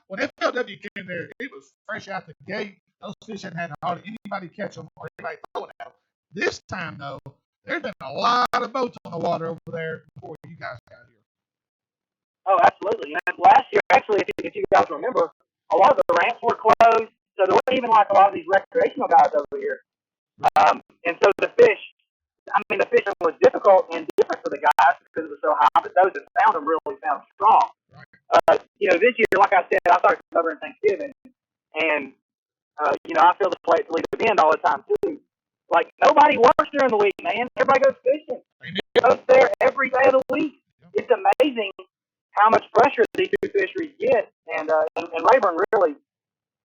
When FLW came there, it was fresh out the gate. Those fish hadn't had hardly anybody catch them or anybody throw it out. This time though, there's been a lot of boats on the water over there before you guys got here. Oh, absolutely. And last year, actually, if you guys remember, a lot of the ramps were closed. So there wasn't even like a lot of these recreational guys over here. And so the fishing was difficult and different for the guys because it was so high, but those that found them really found them strong. This year, like I said, I started covering Thanksgiving, and, I feel the play at Toledo Bend all the time, too. Like, nobody works during the week, man. Everybody goes fishing. Goes there every day of the week. It's amazing how much pressure these 2 fisheries get, and Rayburn really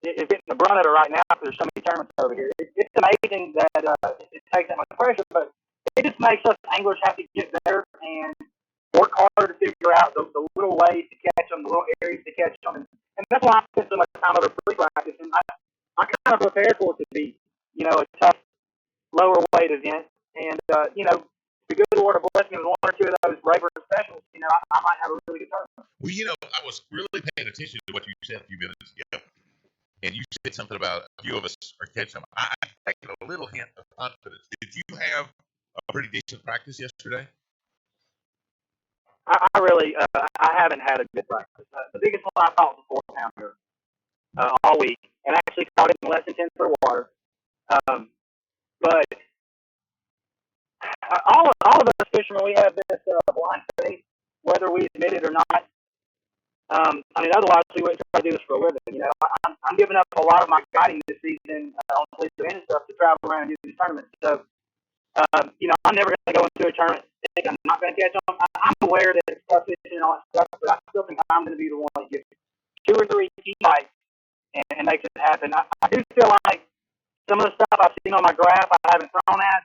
is getting the brunt of it right now because there's so many tournaments over here. It's amazing that it takes that much pressure, but it just makes us anglers have to get better and work harder to figure out the little ways to catch them, the little areas to catch them, and that's why I spend so much time over free practice. And I kind of prepared for it to be, a tough, lower weight event, and the good Lord will bless me with 1 or 2 of those Rayburn specials. I might have a really good tournament. Well, I was really paying attention to what you said a few minutes ago. And you said something about a few of us are catching them. I taken a little hint of confidence. Did you have a pretty decent practice yesterday? I really, I haven't had a good practice. The biggest one I caught was a 4-pounder all week, and I actually caught it in less than 10 foot of water. But all of us fishermen, we have this blind faith, whether we admit it or not. Otherwise we wouldn't try to do this for a living. I'm giving up a lot of my guiding this season on Toledo and stuff to travel around and do these tournaments. So, I'm never going to go into a tournament think I'm not going to catch them. I'm aware that it's tough fishing and all that stuff, but I still think I'm going to be the one that gets 2 or 3 key bites and makes it happen. I do feel like some of the stuff I've seen on my graph I haven't thrown at.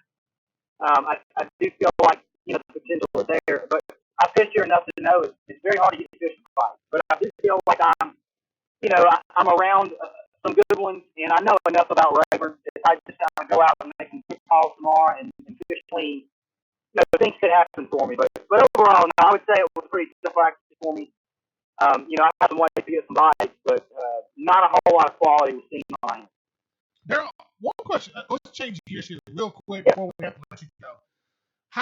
I do feel like the potential is there, but I fish here enough to know it's very hard to get fish to fight. But I do feel like I'm around some good ones, and I know enough about Rayburn that I just kind of go out and make some good calls tomorrow and fish clean. Things could happen for me, but overall, no, I would say it was pretty tough practice for me. I had some ways to get some bites, but not a whole lot of quality was seen on mine. Daryl, one question. Let's change gears here real quick before we have to let you go.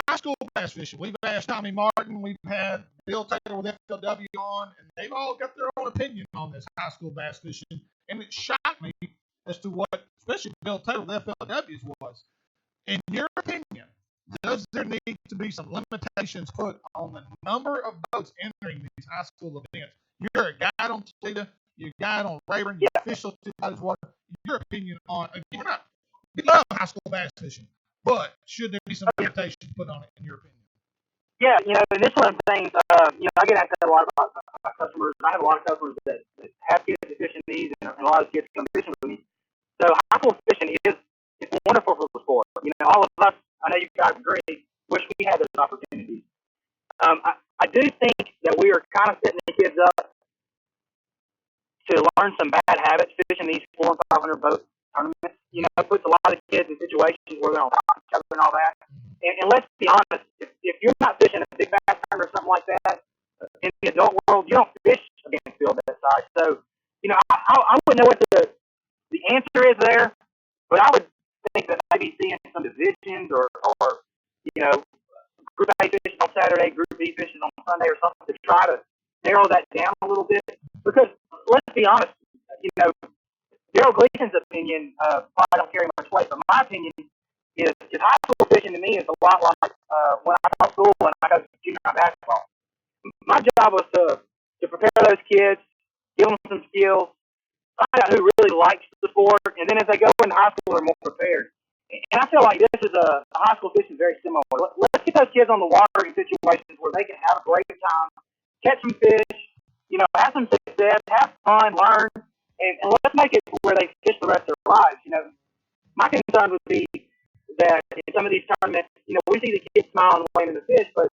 High school bass fishing. We've asked Tommy Martin. We've had Bill Taylor with FLW on, and they've all got their own opinion on this high school bass fishing. And it shocked me as to what, especially Bill Taylor with FLW's was. In your opinion, does there need to be some limitations put on the number of boats entering these high school events You're a guide on Toledo. You're a guide on Rayburn. You're official to Bodies Water. Your opinion on again, we love high school bass fishing, but should there be some limitation put on it in your opinion? Yeah, and this one of the things, I get asked that a lot about my customers. I have a lot of customers that have kids that fish in these, and a lot of kids come fishing with me. So high school fishing it's wonderful for the sport. All of us, I know you guys agree, wish we had those opportunities. I do think that we are kind of setting the kids up to learn some bad habits fishing these 400 and 500 boat tournaments. It puts a lot of kids in situations where they're on top of each other and all that. And let's be honest, if you're not fishing a big bass tournament or something like that, in the adult world, you don't fish against field that size. So, I wouldn't know what the answer is there, but I would think that maybe seeing some divisions or group A fishing on Saturday, group B fishing on Sunday or something to try to narrow that down a little bit. Because let's be honest, Daryl Gleason's opinion probably don't carry much weight, but my opinion is high school fishing to me is a lot like when I taught school and I coached junior high basketball. My job was to prepare those kids, give them some skills, find out who really likes the sport, and then as they go into high school, they're more prepared. And I feel like this is a high school fishing is very similar. Let's get those kids on the water in situations where they can have a great time, catch some fish, have some success, have fun, learn, and let's make it where they fish the rest of their lives. My concern would be that in some of these tournaments, we see the kids smiling and waving the fish, but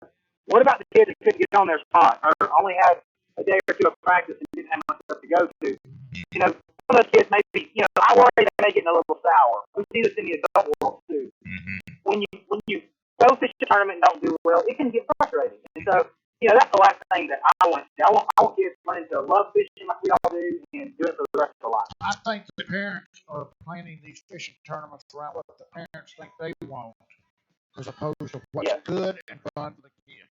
what about the kids that couldn't get on their spot or only had a day or two of practice and didn't have much stuff to go to? Some of those kids maybe, I worry they may get a little sour. We see this in the adult world too. Mm-hmm. When you go fish a tournament and don't do well, it can get frustrating. And so, that's the last thing that I want. I want kids learning to love fishing like we all do and do it for the rest of their life. I think the parents are planning these fishing tournaments around what the parents think they want, as opposed to what's good and fun for the kids.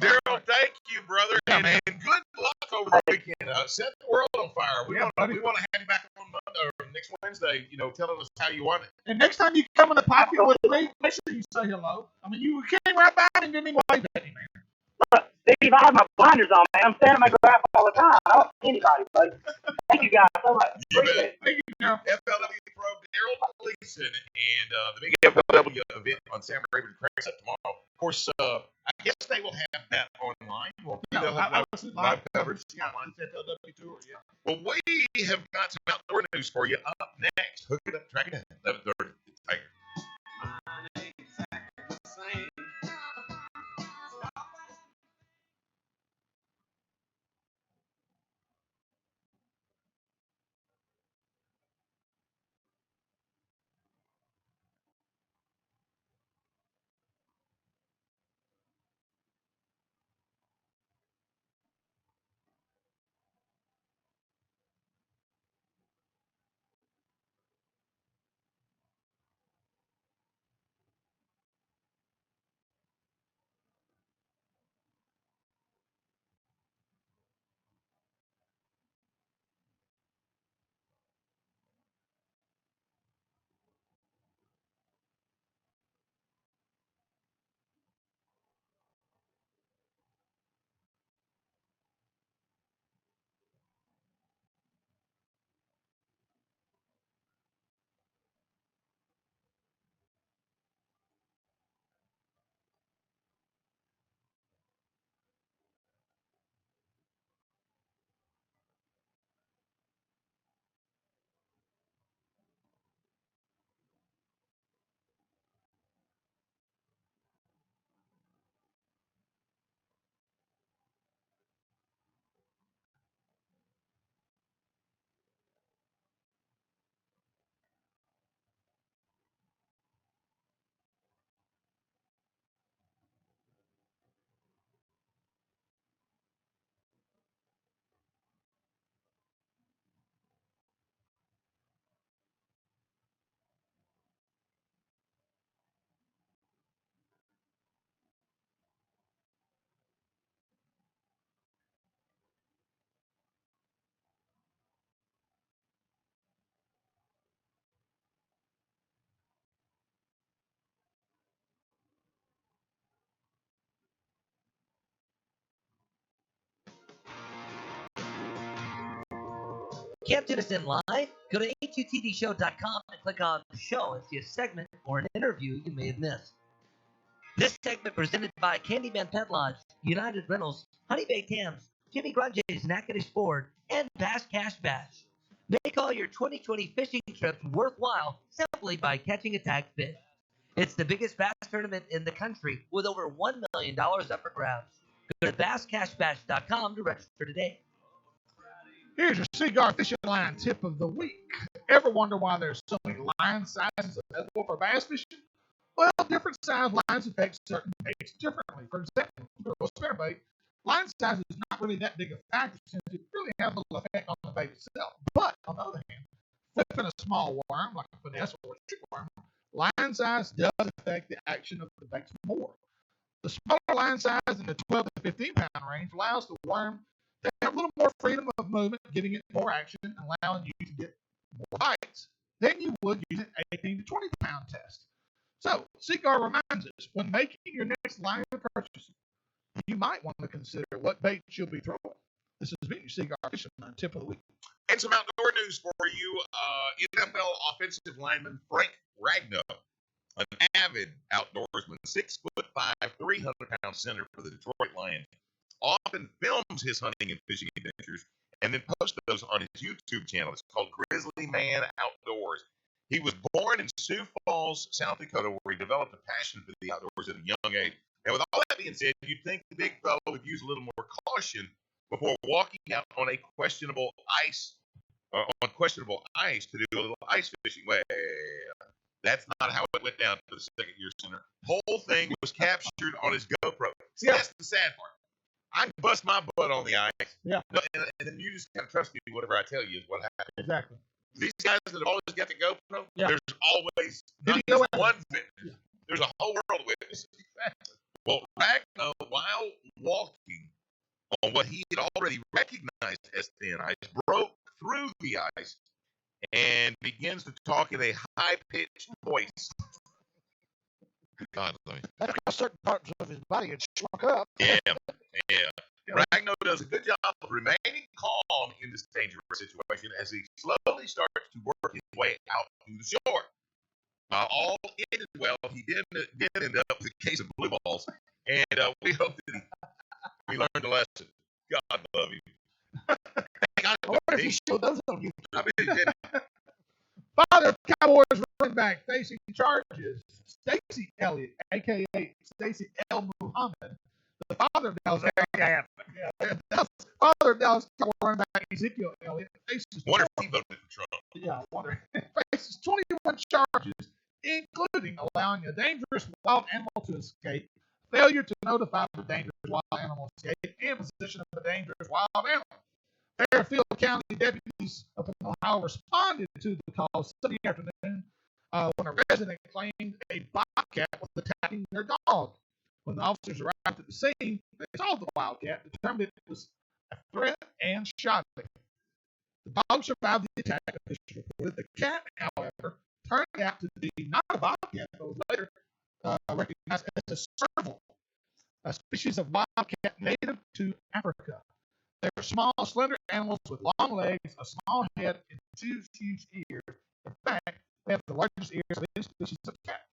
Daryl, thank you, brother, and good luck over the weekend. Set the world on fire. We want to have you back on Monday or next Wednesday. Telling us how you want it. And next time you come in the pocket with me, make sure you say hello. I mean, you came right by and didn't even wave at me, man. Look, Steve, I have my blinders on, man. I'm standing at my graph all the time. I don't see anybody, but thank you guys so much. Appreciate it. Thank you, Daryl. FLW Pro Daryl Gleason and the big FLW event on Sam Rayburn Craigs up tomorrow. Of course, I guess they will have that online. Well, they'll have live coverage online. FLW tour, yeah. Well, we have got some outdoor news for you up next. Hook it up, track it down. 11:30. Tiger. Can't tune us in live? Go to HUTDshow.com and click on the show and see a segment or an interview you may have missed. This segment presented by Candyman Pet Lodge, United Rentals, Honey Baked Hams, Jimmy Grunges, Natchitoches Ford, and Bass Cash Bash. Make all your 2020 fishing trips worthwhile simply by catching a tagged fish. It's the biggest bass tournament in the country with over $1 million up for grabs. Go to basscashbash.com to register today. Here's your Cigar Fishing Line tip of the week. Ever wonder why there's so many line sizes available for bass fishing? Well, different size lines affect certain baits differently. For example, for a spinnerbait, line size is not really that big a factor since it really has little effect on the bait itself. But on the other hand, flipping a small worm like a finesse or a trick worm, line size does affect the action of the bait more. The smaller line size in the 12 to 15 pound range allows the worm to have a little more freedom of movement, giving it more action and allowing you to get more bites than you would using 18 to 20 pound test. So, Cigar reminds us, when making your next line purchase, you might want to consider what bait you'll be throwing. This has been your Cigar Fishing Line tip of the week. And some outdoor news for you. NFL offensive lineman Frank Ragnow, an avid outdoorsman, 6'5", 300-pound center for the Detroit Lions, often films his hunting and fishing adventures and then posts those on his YouTube channel. It's called Grizzly Man Outdoors. He was born in Sioux Falls, South Dakota, where he developed a passion for the outdoors at a young age. And with all that being said, you'd think the big fellow would use a little more caution before walking out on a questionable ice to do a little ice fishing. Well, that's not how it went down for the second-year center. Whole thing was captured on his GoPro. See, that's the sad part. I can bust my butt on the ice. Yeah. And then you just kind of trust me. Whatever I tell you is what happens. Exactly. These guys that have always got the GoPro, Yeah. there's always not Video just one evidence. witness. Yeah. There's a whole world of witnesses. Well, Ragnow, while walking on what he had already recognized as thin ice, broke through the ice and begins to talk in a high-pitched voice. God, That's because certain parts of his body had shrunk up. Yeah. Ragnow does a good job of remaining calm in this dangerous situation as he slowly starts to work his way out to the shore. All ended well. He did end up with a case of blue balls, and we hope that he learned a lesson. God love you. I wonder if he showed those on you. I mean, he did. Father of Cowboys running back facing charges, Stacy Elliott, a.k.a. Stacy L. Muhammad, the father of Dallas. Father of Dallas Cowboys running back Ezekiel Elliott faces Wonder if he voted for Trump. Yeah, I wonder. Faces 21 charges, including allowing a dangerous wild animal to escape, failure to notify the dangerous wild animal escape, and possession of a dangerous wild animal. Fairfield County deputies up in Ohio responded to the call Sunday afternoon when a resident claimed a bobcat was attacking their dog. When the officers arrived at the scene, they saw the wildcat, determined it was a threat, and shot it. The dog survived the attack, officials reported. The cat, however, turned out to be not a bobcat, but was later recognized as a serval, a species of wildcat native to Africa. They are small, slender animals with long legs, a small head, and two huge ears. In fact, they have the largest ears of any species of cat.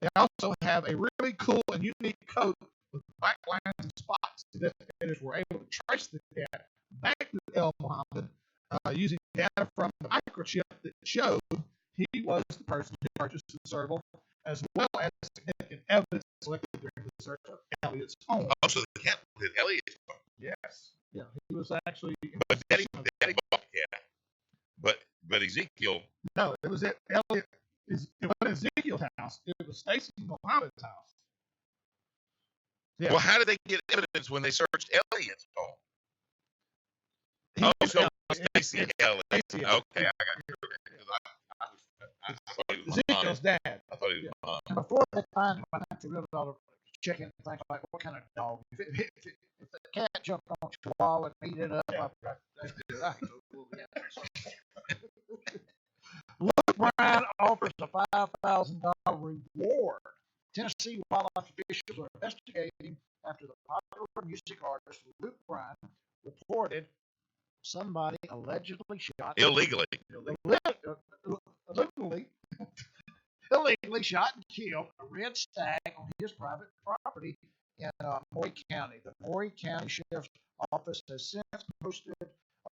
They also have a really cool and unique coat with black lines and spots. Investigators were able to trace the cat back to El Muhammad using data from the microchip that showed he was the person who purchased the serval, as well as significant evidence collected during the search of Elliott's home. Oh, so the cat was Elliot's home. Yes. Yeah, he was actually. But Daddy bought the cat. But Ezekiel. No, it was at Elliott. It wasn't Ezekiel's house. It was Stacy Muhammad's house. Yeah. Well, how did they get evidence when they searched Elliott's home? So Stacy Elliott. Okay, I got you. I thought he was Ezekiel's dad. I thought he was mom. And before they find him, I have to really check in things like what kind of dog. If the cat jumped on Chihuahua and beat it up, that's good. Luke Bryan offers a $5,000 reward. Tennessee wildlife officials are investigating after the popular music artist Luke Bryan reported somebody allegedly shot Illegally. illegally illegally shot and killed a red stag on his private property in Maury County. The Maury County Sheriff's Office has since posted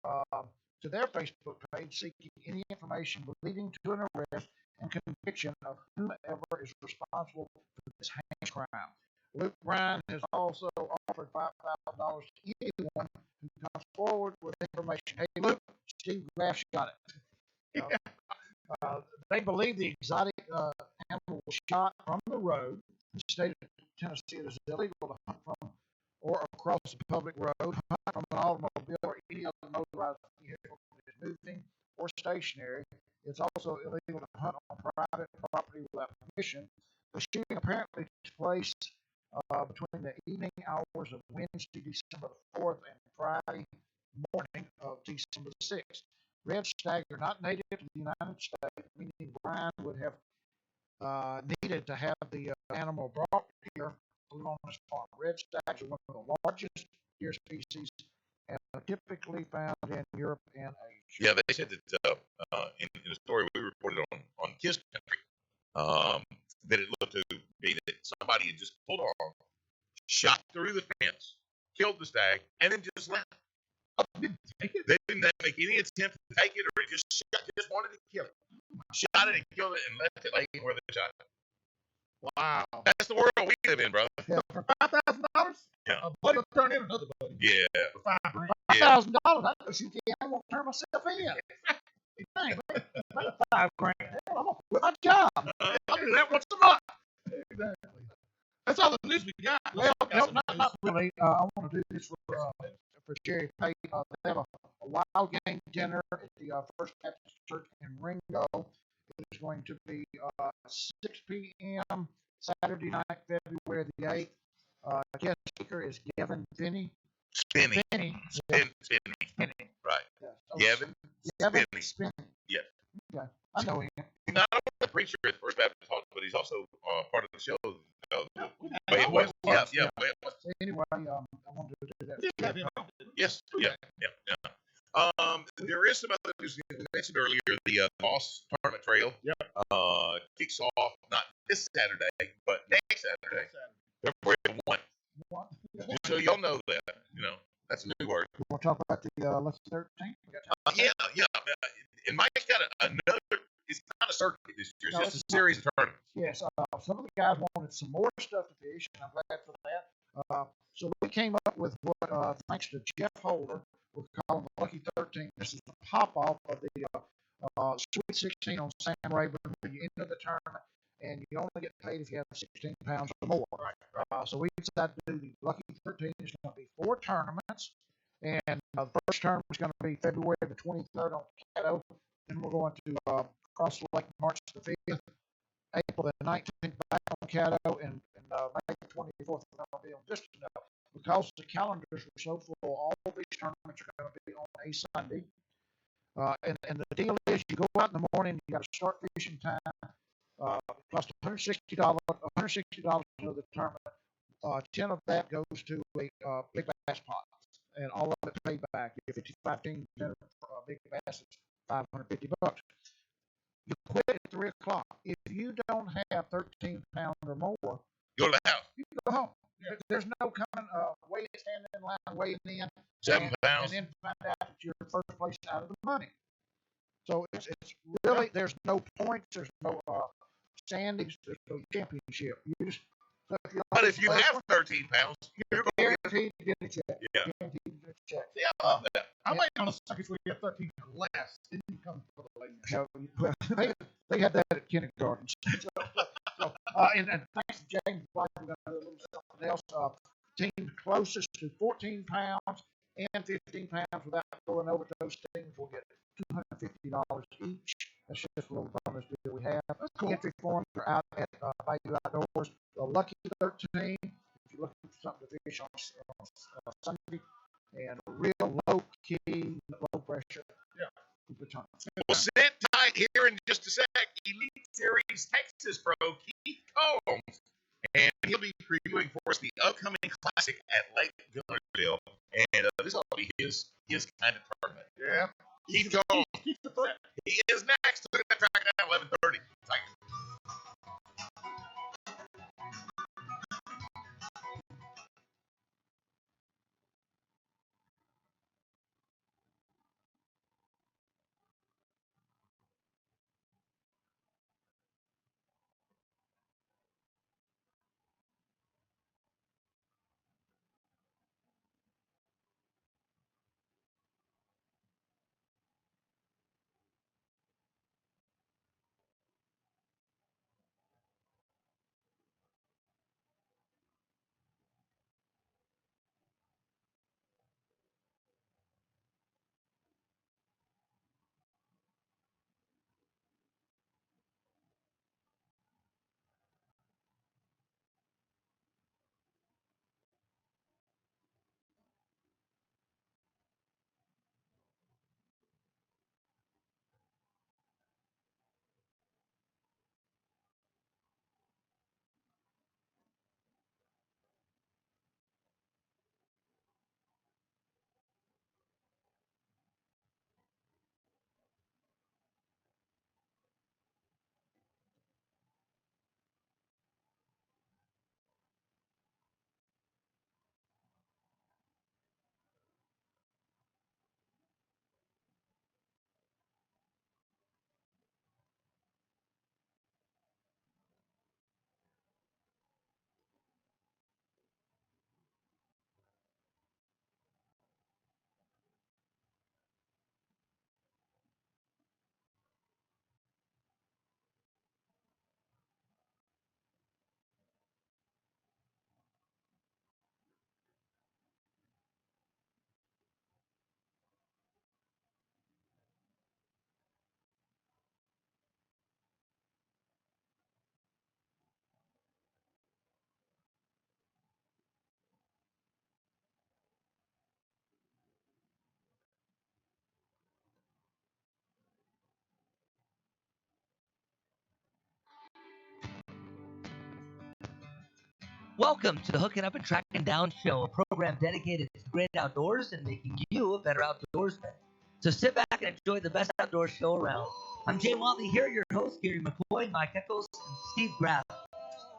to their Facebook page seeking any information leading to an arrest and conviction of whomever is responsible for this heinous crime. Luke Bryan has also offered $5,000 to anyone who comes forward with information. Hey, Luke, Steve Graff shot it. They believe the exotic animal was shot from the road. The state of Tennessee, it is illegal to hunt from or across a public road, hunt from an automobile or any other motorized vehicle that is moving or stationary. It's also illegal to hunt on private property without permission. The shooting apparently took place between the evening hours of Wednesday, December the 4th, and Friday morning of December the 6th. Red stag are not native to the United States, meaning Brian would have needed to have the animal brought here on his farm. Red stags are one of the largest deer species and are typically found in Europe and Asia. Yeah, they said that in the story we reported on Kiss Country, that it looked to be that somebody had just pulled on, shot through the fence, killed the stag, and then just left. They didn't make any attempt to take it, or just wanted to kill it. Shot it and killed it and left it laying where they shot it. Wow. That's the world we live in, brother. Yeah, for $5,000, Yeah. a buddy will turn in another buddy. Yeah. For $5,000. $5,000. I don't see I won't turn myself in. Dang, man, $5,000. Hell, I'm gonna quit my job. I'll do that once a month. Exactly. That's all the news we got. Well, no, not really. I want to do this for Jerry Pate. They have a wild game dinner at the First Baptist Church in Ringo. It is going to be 6 p.m. Saturday night, February the 8th. Guest speaker is Gavin Finney. Spinny. Finney. Spinny. Right. Yeah. Gavin Spinny. Yeah. Okay. I know him. He's not only a preacher at the First Baptist Hospital, but he's also part of the show. So anyway, I wanted to do that. Yes. Yeah. There is some other news we mentioned earlier. The Boss Tournament Trail kicks off not this Saturday, but next Saturday, February 1. Just so y'all know that, that's a new word. You want to talk about the Lucky 13? Yeah. And Mike's got another. It's not a circuit this year. It's just a series of tournaments. Yes. Some of the guys wanted some more stuff to fish, and I'm glad for that. So we came up with what, thanks to Jeff Holder, we're calling the Lucky 13. This is the pop-off of the Sweet 16 on Sam Rayburn when you enter the tournament, and you only get paid if you have 16 pounds or more. So we decided to do the Lucky 13. It's going to be 4 tournaments, and the first tournament is going to be February the 23rd on Caddo. Then we're going to cross the lake March the 5th, April the 19th back on Caddo, and May the 24th we're going to be on Distance. Because the calendars were so full, all of these tournaments are going to be on a Sunday. And the deal is, you go out in the morning, you got to start fishing time. It costs $160. $160 for the tournament. 10 of that goes to a big bass pot, and all of it paid back. If it's 15 big bass, it's $550. You quit at 3 o'clock. If you don't have 13 pounds or more, Go to the house. you can go home. There's no coming, standing in line, weighing in, 7 pounds. and then find out that you're first place out of the money. So it's really, there's no points, there's no standings, there's no championship. But if you have 13 pounds, you're going to guaranteed to get a check. Yeah. Guaranteed to get a check. Yeah, I love that. I might on a circus where you have 13 or less. Then you come for the ladies. Well, they had that at kindergarten. And thanks to James White, we're going to do a little something else. Team closest to 14 pounds and 15 pounds without going over those teams will get $250 each. That's just a little bonus deal we have. Cool. Entry forms are out at Bayou Outdoors. The Lucky 13, if you're looking for something to fish on Sunday, and real low key, low pressure. Yeah. We'll sit tight here in just a sec. Elite Series Texas Pro Keith Combs, and he'll be previewing for us the upcoming classic at Lake Guntersville. And this ought to be his kind of tournament. Yeah. Keith Combs. Keep the threat. He is next. Look at that track at 11:30. Welcome to the Hooking Up and Tracking Down Show, a program dedicated to the great outdoors and making you a better outdoorsman. So sit back and enjoy the best outdoor show around. I'm Jay Watley here, your host, Gary McCoy, Mike Eccles, and Steve Graff.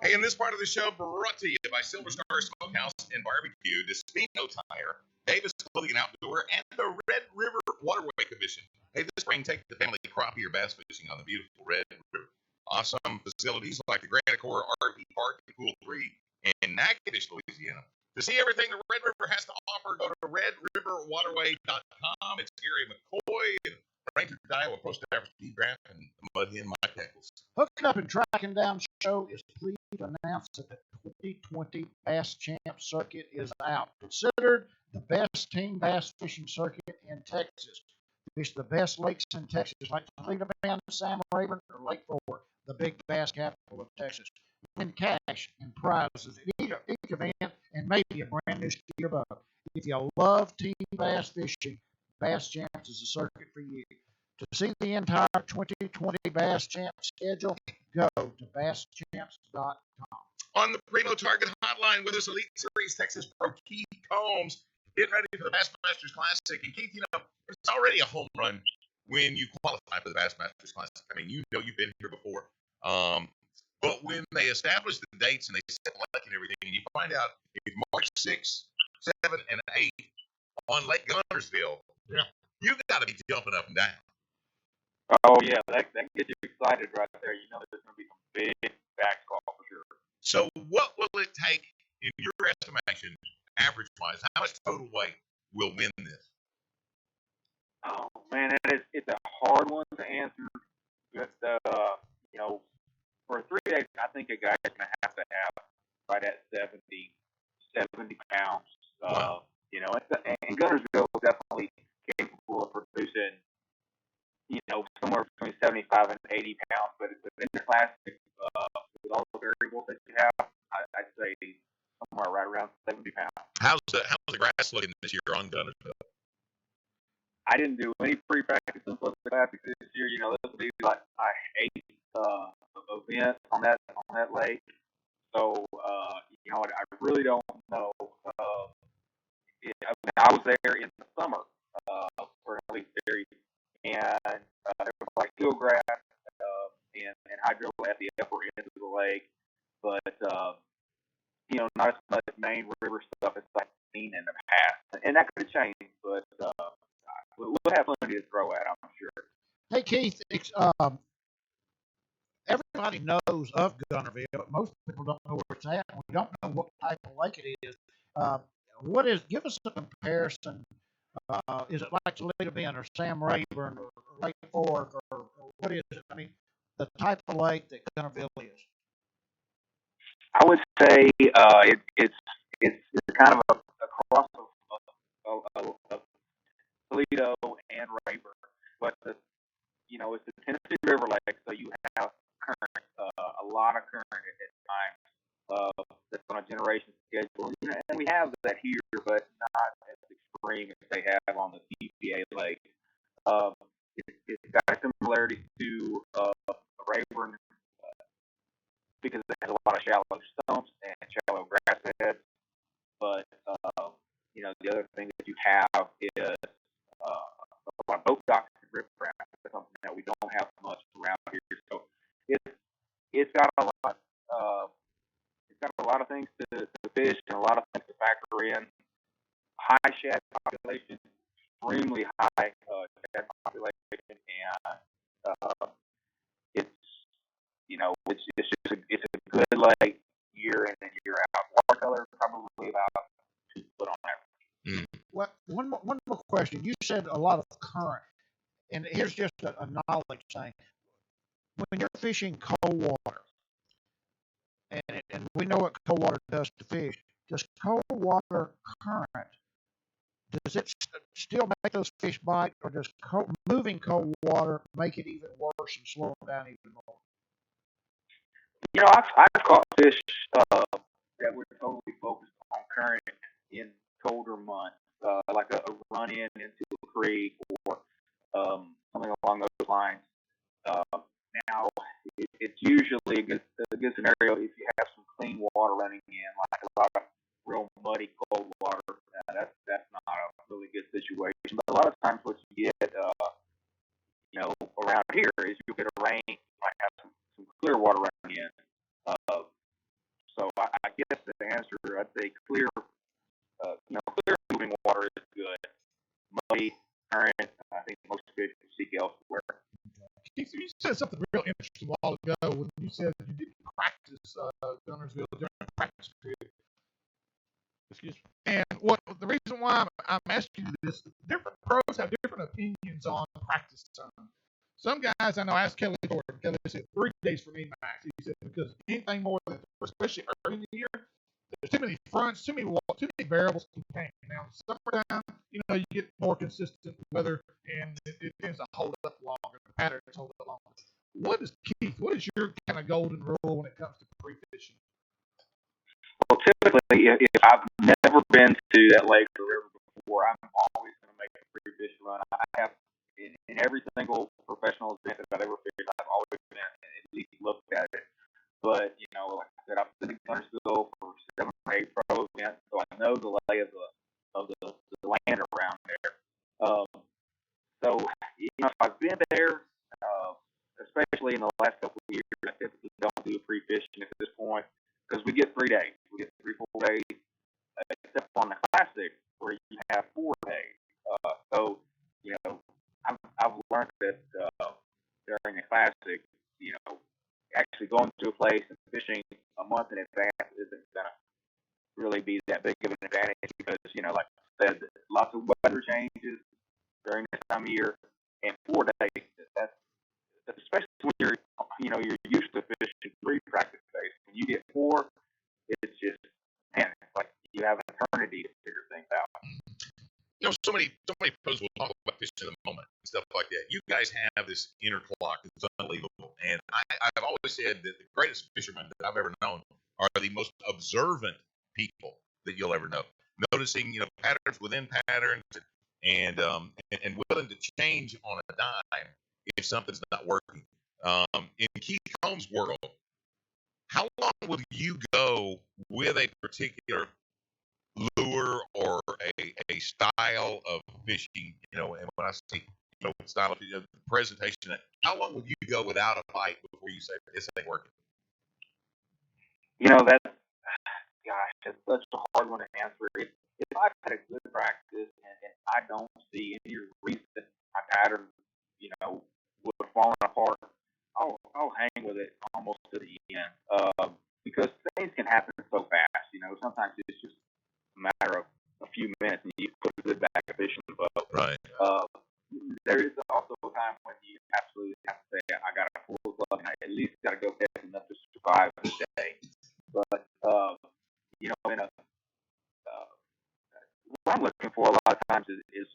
Hey, in this part of the show, brought to you by Silver Star Smokehouse and Barbecue, Despino Tire, Davis Clothing and Outdoor, and the Red River Waterway Commission. Hey, this spring, take the family crappie or bass fishing on the beautiful Red River. Awesome facilities like the Granite Core RV Park and Pool 3 in Natchitoches, Louisiana. To see everything the Red River has to offer, go to redriverwaterway.com. It's Gary McCoy and Ranger Iowa Pro Staffer Steve Graff and the Mud Hen Mike Eccles. Hooking Up and Tracking Down show is pleased to announce that the 2020 Bass Champ Circuit is out. Considered the best team bass fishing circuit in Texas. Fish the best lakes in Texas, like Toledo Bend, Sam Rayburn, or Lake Fork, the big bass capital of Texas. Win cash and prizes at each event and maybe a brand new skier boat. If you love team bass fishing, Bass Champs is the circuit for you. To see the entire 2020 Bass Champ schedule, go to BassChamps.com. On the Primo Target Hotline with us, Elite Series Texas Pro Keith Combs, getting ready for the Bassmasters Classic. And Keith, it's already a home run when you qualify for the Bassmasters Classic. I mean, you've been here before. But when they establish the dates and they set the lake and everything, and you find out it's March 6th, 7th, and 8th on Lake Guntersville, you've got to be jumping up and down. Oh yeah, that gets you excited right there. You know there's going to be some big backcall for sure. So what will it take, in your estimation, average-wise? How much total weight will win this? Oh man, it's a hard one to answer. But for 3 days, I think a guy's going to have right at 70 pounds. Wow. And Guntersville is definitely capable of producing, somewhere between 75 and 80 pounds. But in the classic, with all the variables that you have, I'd say somewhere right around 70 pounds. How's the grass looking this year on Guntersville? I didn't do any pre-practice for the classic this year. This will be like my 8th event on that lake. So, I really don't know I mean, I was there in the summer for an elite series, and there was like eelgrass and hydro at the upper end of the lake, but not as much main river stuff as I've seen in the past, and that could have changed, but we'll have plenty to throw at, I'm sure. Hey Keith, everybody knows of Gunnerville, but most people don't know where it's at. We don't know what type of lake it is. Uh, give us a comparison. Is it like Toledo Bend or Sam Rayburn or Lake Fork or what is it? I mean, the type of lake that Gunnerville is. I would say it's kind of a cross of Toledo and Rayburn, but it's the Tennessee River Lake, so you have current, a lot of current at times. That's on a generation schedule, and we have that here, but not as extreme as they have on the TPA Lake. Uh, it's got a similarity to Rayburn because it has a lot of shallow stumps and shallow grass beds. But the other thing that you have is a lot of boat docks and riprap. That's something that we don't have much around here. So it's got a lot. It's got a lot of things to fish and a lot of things to factor in. High shad population, extremely high shad population, and it's it's a good lake year in and year out. Watercolor probably about 2 foot on average. Well, one more question. You said a lot of current, and here's just a knowledge thing. When you're fishing cold water, and we know what cold water does to fish, does cold water current, does it still make those fish bite, or does moving cold water make it even worse and slow them down even more? I've caught fish that were totally focused on current in colder months, like a run in into a creek or something along those lines. Now, it's usually a good scenario if you have some clean water running in, like a lot of real muddy cold water. That's not a really good situation. But a lot of times, what you get, around here is you get a rain, you might have some clear water running in. So I guess the answer, I'd say clear moving water is good. Muddy, current, I think most fish seek elsewhere. Keith, you said something real interesting a while ago when you said you didn't practice Gunnersville during the practice period. Excuse me. And the reason why I'm asking you this, different pros have different opinions on practice time. Some guys I know asked Kelly Gordon. Kelly said 3 days for me max. He said because anything more than, especially early in the year, there's too many fronts, too many variables to contain. Now, summertime, you get more consistent weather, and it tends to hold up longer. The patterns hold up longer. What is your kind of golden rule when it comes to pre-fishing? Well, typically, if I've never been to that lake or river before, I'm always going to make a pre-fish run. I have in every single professional event that I've ever fished, I've always been at least looked at it. But like I said, I've been in Gunnersville for 7 or 8 pro events, so I know the lay of the land around there. So if I've been there, especially in the last couple of years, I typically don't do a pre-fishing at this point because we get 3 days. We get 3 full days, except on the classic where you have 4 days. So I've learned that during the classic, actually going to a place and fishing a month in advance isn't gonna really be that big of an advantage because like I said, lots of weather changes during this time of year, and 4 days. That's especially when you're used to fishing 3 practice days. When you get 4, it's just man, it's like you have an eternity to figure things out. So many pros will talk about fishing in the moment and stuff like that. You guys have this inner clock that's unbelievable. And I've always said that the greatest fishermen that I've ever known are the most observant people that you'll ever know. Noticing, patterns within patterns and willing to change on a dime if something's not working. In Keith Combs' world, how long will you go with a particular lure or a style of fishing, and when I say, style of presentation, how long would you go without a bite before you say this ain't working? That's, gosh, it's such a hard one to answer. If I've had a good practice and I don't see any reason my pattern, would falling apart, I'll hang with it almost to the end. Because things can happen so fast. Sometimes it's just a matter of a few minutes and you put a good bag of fish in the boat. Right. There is also a time when you absolutely have to say, I got to pull this up and I at least got to go catch enough to survive the day. But, in a, what I'm looking for a lot of times is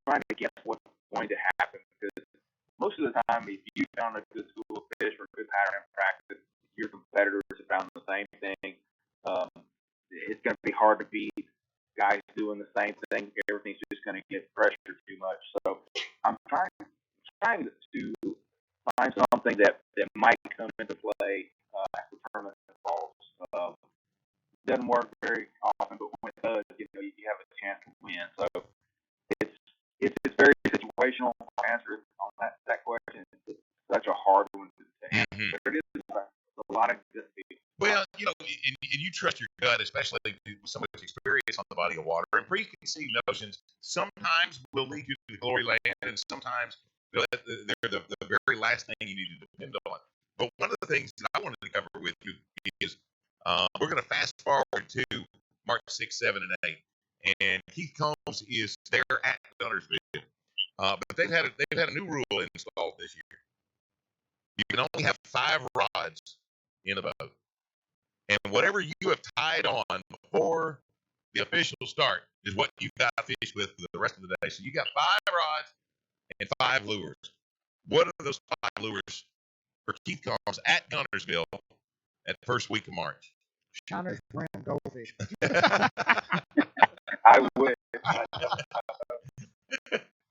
trying to guess what's going to happen. Because most of the time, if you found a good school of fish or a good pattern in practice, your competitors have found the same thing. It's going to be hard to beat guys doing the same thing. Everything's just going to get pressured too much. So I'm trying to find something that might come into play as the tournament falls. Doesn't work very often, but when it does, you have a chance to win. So it's very situational. Answer on that question. It's such a hard one to answer, but it is a lot of good people. Well, and you trust your gut, especially with so much experience on the body of water. And preconceived notions sometimes will lead you to the glory land, and sometimes they're the very last thing you need to depend on. But one of the things that I wanted to cover with you is we're going to fast forward to March 6, 7, and 8, and Keith Combs is there at Guntersville. But they've had a new rule installed this year. You can only have 5 rods in a boat. And whatever you have tied on before the official start is what you've got to fish with for the rest of the day. So you got 5 rods and 5 lures. What are those 5 lures for Keith Combs at Guntersville at the first week of March? Shiner's brand goldfish. I would.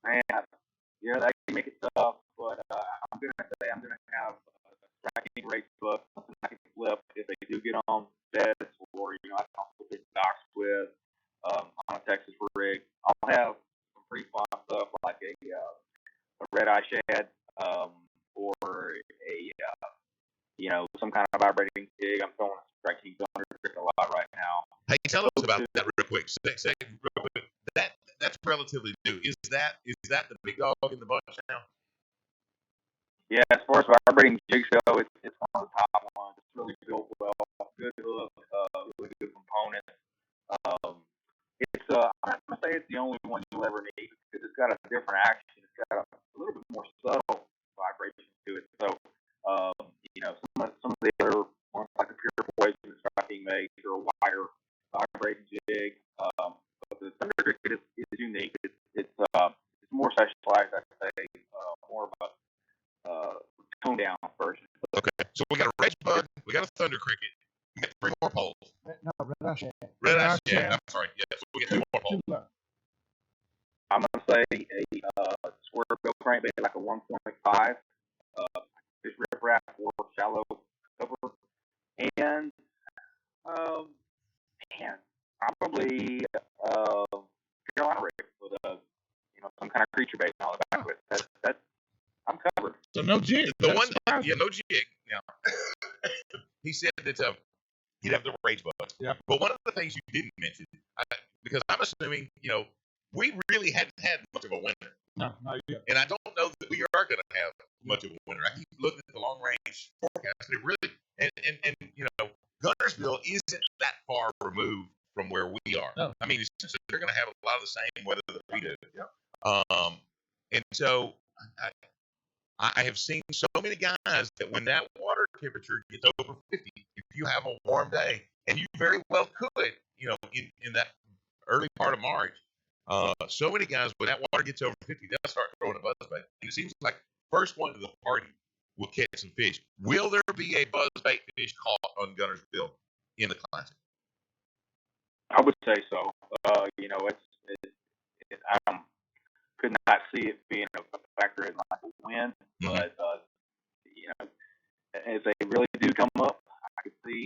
Man, that can make it tough, but I'm going to say I'm going to have a tracking race book, something I can flip if they do get on sets, or, I can also hit docks with on a Texas rig. I'll have some pretty fun stuff like a red eye shad or some kind of vibrating jig. I'm throwing a striking gunner a lot right now. Hey, tell us about that real quick. Say real quick. That's relatively new. Is that the big dog in the bunch now? Yeah, as far as vibrating jigs go, it's one of the top ones. It's really built well, good hook, really good components. I'm not gonna say it's the only one you'll ever need because it's got a different action. It's got a little bit more subtle vibration to it. So, some of the other ones like the Pure Poison that's being made or a wider vibrating jig. But the Thunder Cricket is unique. It's more specialized, I'd say, more of a toned down version. Okay, so we got a Reg Bug, we got a Thunder Cricket, we got 3 more poles. No, red eye shad. Red Eye Shad. I'm sorry. Yes, we get 2 more poles. I'm gonna say a square bill crankbait like a 1.5. Fish riprap or shallow cover, and probably Carolina rig with some kind of creature bait and all that with that. I'm covered. So no jig. No jig. Yeah. He said that he'd have the Rage Bug. Yeah. But one of the things you didn't mention, because I'm assuming, we really hadn't had much of a winter. No, not yet. And I don't know that we are going to have much of a winter. I keep looking at the long range forecast. It really, and Guntersville isn't that far removed from where we are. No. I mean, essentially, they're going to have a lot of the same weather that we do. Yep. And so I have seen so many guys that when that water temperature gets over 50, if you have a warm day, and you very well could, in that early part of March, so many guys, when that water gets over 50, they'll start throwing a buzzbait. And it seems like first one to the party will catch some fish. Will there be a buzzbait fish caught on Guntersville in the Classic? I would say so. I could not see it being a factor in like a win, but if they really do come up, I could see,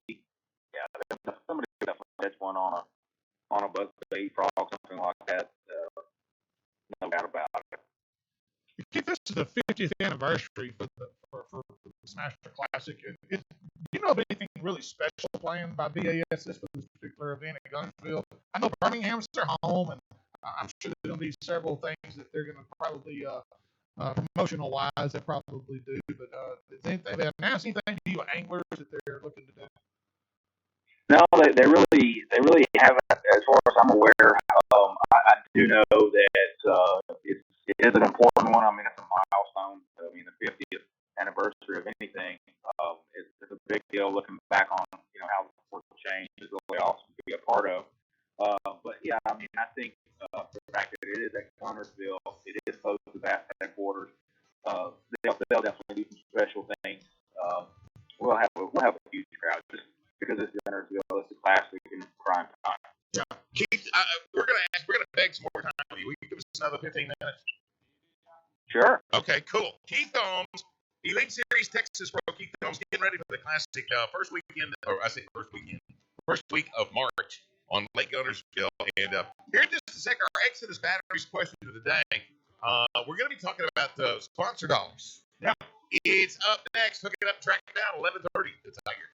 somebody could definitely catch one on on a buckbait, frog, something like that. No doubt about it. Keith, this is the 50th anniversary for the Smasher Classic. Do you know of anything really special planned by BASS for this particular event at Guntersville? I know Birmingham's their home, and I'm sure there's going to be several things that they're going to probably promotional wise, they probably do. But have they announced anything to you anglers that they're looking to do? No, they really haven't, as far as I'm aware. I do know that it is an important one. I mean, it's a milestone. I mean, the 50th anniversary of anything it's a big deal. Looking back on how the sport changed is really awesome to be a part of. But yeah, I mean, I think the fact that it is at Connersville, it is close to Bass headquarters. They'll definitely do some special things. We'll have a huge crowd just because it's Guntersville. It's a classic and it's prime time. Yeah. Keith, we're gonna beg some more time with you. Will you give us another 15 minutes? Sure. Okay, cool. Keith Holmes, Elite Series Texas Pro. Keith Holmes getting ready for the Classic first week of March on Lake Guntersville. And here in just a second, our Exodus Batteries question of the day. We're going to be talking about the sponsor dollars. Yeah. It's up next. Hook it up, track it down, 11:30. The Tiger.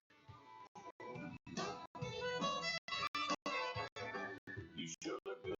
You sure look good.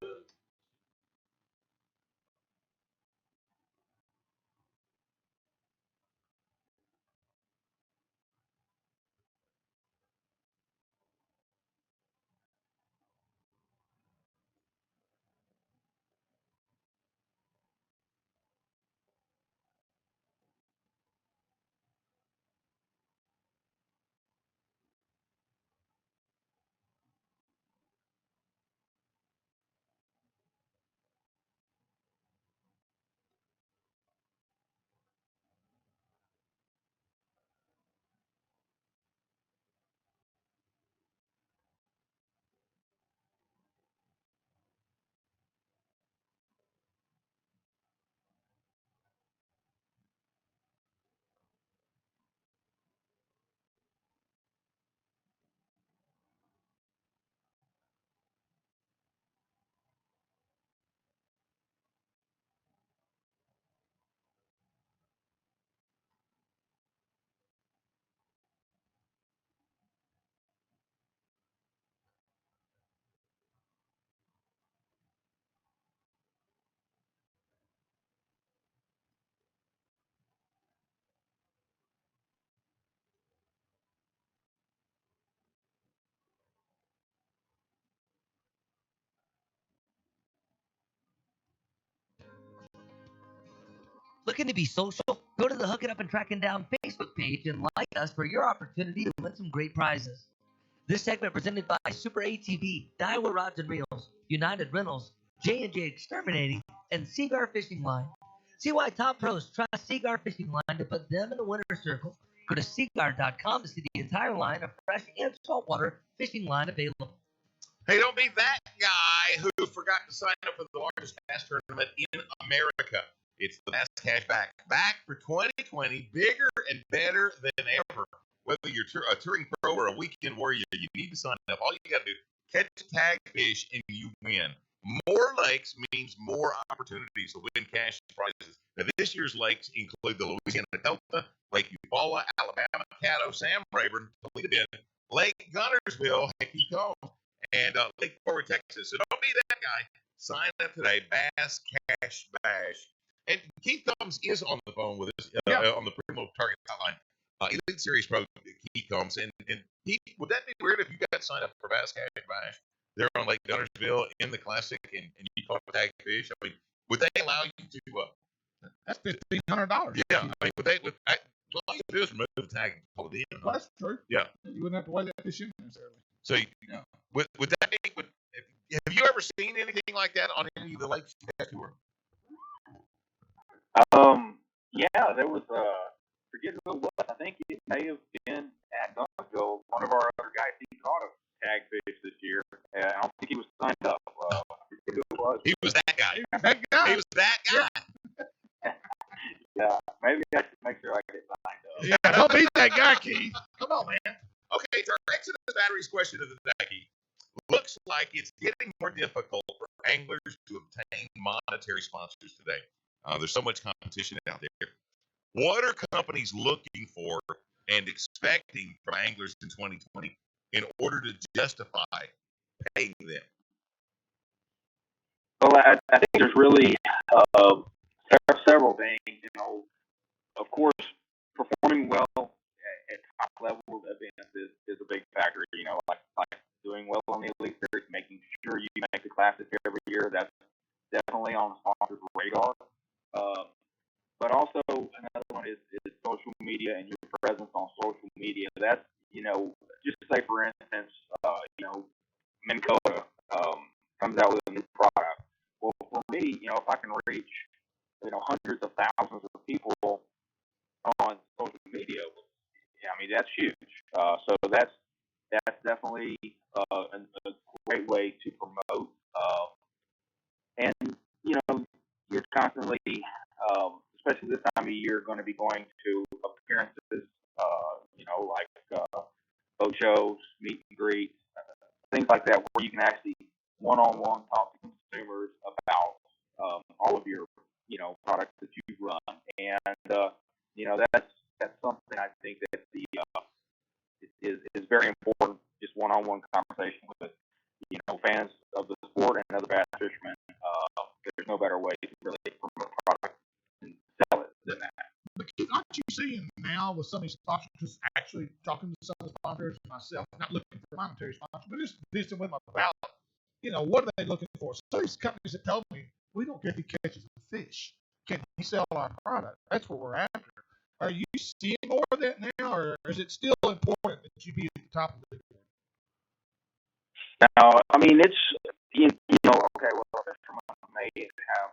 Looking to be social? Go to the Hook It Up and Tracking Down Facebook page and like us for your opportunity to win some great prizes. This segment presented by Super ATV, Daiwa Rods and Reels, United Rentals, J&J Exterminating, and Seaguar Fishing Line. See why top pros trust Seaguar Fishing Line to put them in the winner's circle. Go to seaguar.com to see the entire line of fresh and saltwater fishing line available. Hey, don't be that guy who forgot to sign up for the largest bass tournament in America. It's the Bass Cash back for 2020, bigger and better than ever. Whether you're a touring pro or a weekend warrior, you need to sign up. All you got to do, catch a tag fish, and you win. More lakes means more opportunities to win cash prizes. Now, this year's lakes include the Louisiana Delta, Lake Eufaula, Alabama, Caddo, Sam Rayburn, Toledo Bend, Lake Guntersville, Hickey Cove, and Lake Forward, Texas. So don't be that guy. Sign up today, Bass Cash Bash. And Keith Combs is on the phone with us on the Primo Target Hotline. Elite Series Pro Keith Combs. And Keith, would that be weird if you got signed up for Bass Cash Bash? They're on Lake Guntersville in the Classic, and you caught tag fish. I mean, would they allow you to? That's $1,500. Yeah, I mean, all you do is remove the tag and pull it in. Well, that's true. Yeah. You wouldn't have to weigh that fish in necessarily. So, would that be? Have you ever seen anything like that on any of the lakes you had tour? Yeah, there was forget who it was. I think it may have been at Guntersville. One of our other guys, he caught a tag fish this year. I don't think he was signed up. I forget who it was. He was that guy. He was that guy. Yeah, maybe I should make sure I get signed up. Yeah, don't be that guy, Keith. Come on, man. Okay, so our Exodus Batteries question of the day, Keith. looks like it's getting more difficult for anglers to obtain monetary sponsors today. There's so much competition out there. What are companies looking for and expecting from anglers in 2020 in order to justify paying them? Well, I think there's really several things. You know, of course, performing well at top level events is a big factor. You know, like doing well on the Elite Series, making sure you make the Classic every year. That's definitely on the sponsor's radar. But also another one is social media and your presence on social media. That's, you know, just say for instance, you know, Minn Kota comes out with a new product. Well, for me, you know, if I can reach, you know, hundreds of thousands of people on social media, yeah, I mean that's huge. So that's definitely a great way to promote. And you know, you're constantly, especially this time of year, going to be going to appearances. You know, like boat shows, meet and greets, things like that, where you can actually one-on-one talk to consumers about all of your, you know, products that you run. And you know, that's something I think that is very important. Just one-on-one conversation with, you know, fans of the sport and other bass fishermen. There's no better way to really promote a product and sell it than that. But aren't you seeing now with some of these sponsors, just actually talking to some of the sponsors myself, not looking for monetary sponsors, but just visiting with them about, you know, what are they looking for? Some of these companies that told me, we don't care if he catches a fish. Can he sell our product? That's what we're after. Are you seeing more of that now, or is it still important that you be at the top of the board? Now, I mean, it's, you know, okay, well, a fisherman may have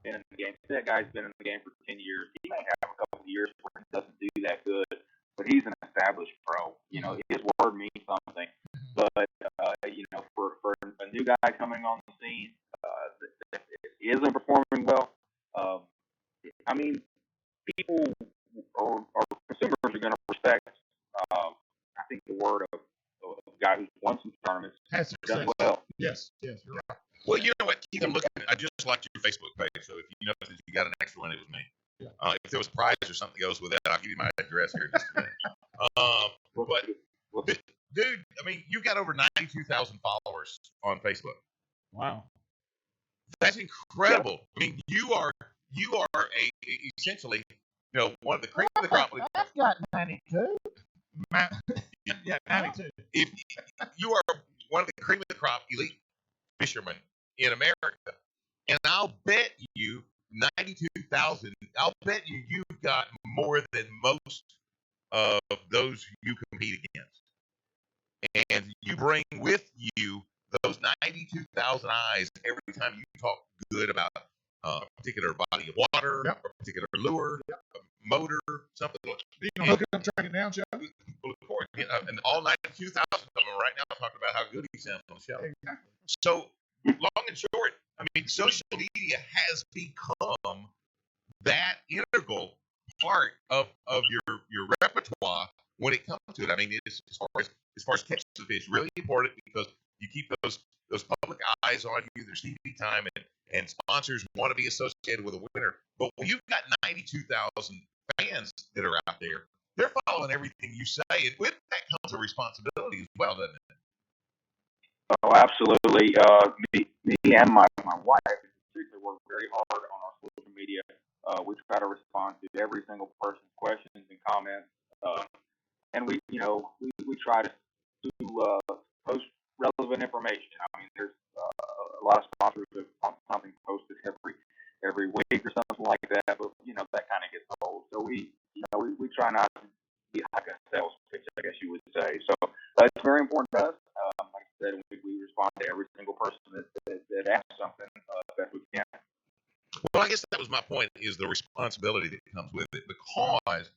been in the game. That guy's been in the game for 10 years. He may have a couple of years where he doesn't do that good, but he's an established pro. You know, his word means something. But, you know, for a new guy coming on the scene that isn't performing well, I mean, people or consumers are going to respect, I think, the word of a guy who's won some tournaments, Has done success. well. Yes, you're right. Well, you know what, Keith, I'm looking. I just liked your Facebook page, so if you notice that you got an extra one, it was me. Yeah. If there was a prize or something goes with that, I'll give you my address here in just a minute. But dude, I mean, you've got over 92,000 followers on Facebook. Wow. That's incredible. I mean, you are essentially, you know, one of the cream of the crop. I've got 92. Yeah, 92. If you are one of the cream of the crop elite fishermen in America, and I'll bet you 92,000. I'll bet you've got more than most of those you compete against, and you bring with you those 92,000 eyes every time you talk good about a particular body of water, Yep. a particular lure, Yep. a motor, something. You know, hook it up, track it down, show. Well, of course, and all 92,000 of them are right now talking about how good he sounds on the show. Exactly. So, long and short, I mean, social media has become that integral part of your repertoire when it comes to it. I mean, it's, as far as catching the fish, really important because you keep those public eyes on you. There's TV time, and sponsors want to be associated with a winner. But when you've got 92,000 fans that are out there, they're following everything you say, and with that comes a responsibility as well, doesn't it? Oh, absolutely. Me and my wife in particular work very hard on our social media. We try to respond to every single person's questions and comments, and we try to post relevant information. I mean, there's a lot of sponsors that want something posted every week or something like that, but you know that kind of gets old. So we try not to be like a sales pitch, I guess you would say. So it's very important to us. Like I said, we respond to every single person that asks something best we can. Well, I guess that was my point, is the responsibility that comes with it, because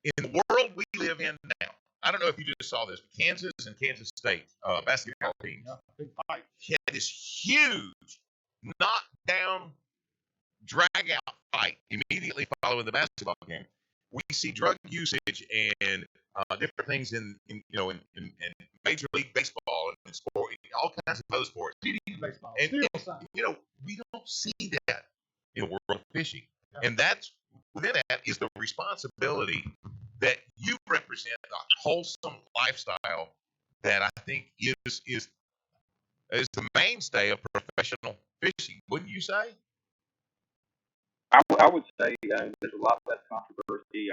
in the world we live in now, I don't know if you just saw this, but Kansas and Kansas State basketball teams had this huge knockdown, drag-out fight immediately following the basketball game. We see drug usage and different things in Major League Baseball and in sport, all kinds of other sports. Baseball. And, Steel sign. we don't see that in world of fishing. Yeah. And that's within that is the responsibility that you represent a wholesome lifestyle that I think is the mainstay of professional fishing, wouldn't you say? I would say there's a lot less controversy.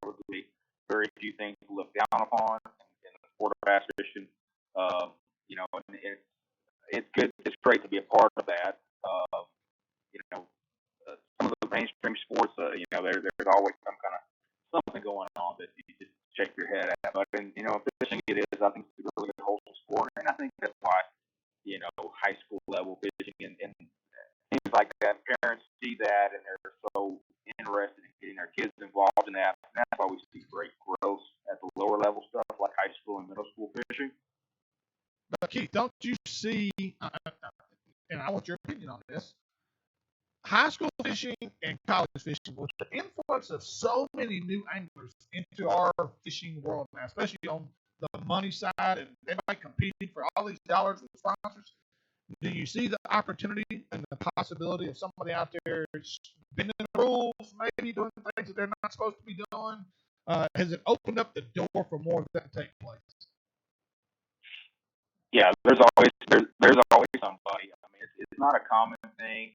Probably very few things to look down upon in the sport of bass fishing. And it's good. It's great to be a part of that. Some of the mainstream sports, there's always some kind of something going on that you just shake your head at. But fishing it is. I think it's a really good wholesome sport, and I think that's why high school level fishing and things like that. Parents see that and they're so interested in getting their kids involved in that. And that's why we see great growth at the lower level stuff like high school and middle school fishing. But Keith, don't you see? And I want your opinion on this. High school fishing and college fishing, with the influx of so many new anglers into our fishing world now, especially on the money side, and everybody competing for all these dollars with sponsors. Do you see the opportunity and the possibility of somebody out there bending the rules, maybe doing things that they're not supposed to be doing? Has it opened up the door for more of that to take place? Yeah, there's always somebody. I mean, it's not a common thing.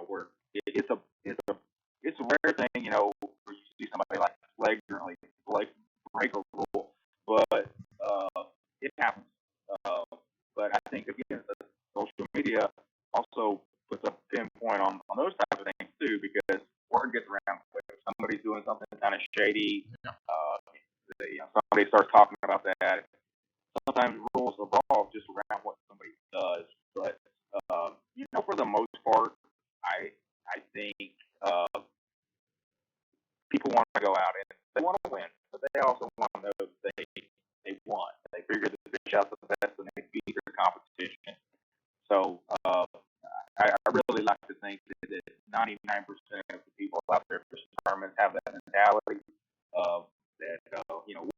Where it's a rare thing. Where you see somebody like flagrantly break a rule, but it happens. But I think again, social media also puts a pinpoint on those types of things too, because word gets around quick. If somebody's doing something kind of shady, somebody starts talking about that. Sometimes rules evolve just around what somebody does, but for the most part, I think people want to go out and they want to win, but they also want to know that they won. They figure the fish out the best and they beat their competition. So I really like to think that 99% of the people out there fishing tournaments have that mentality of that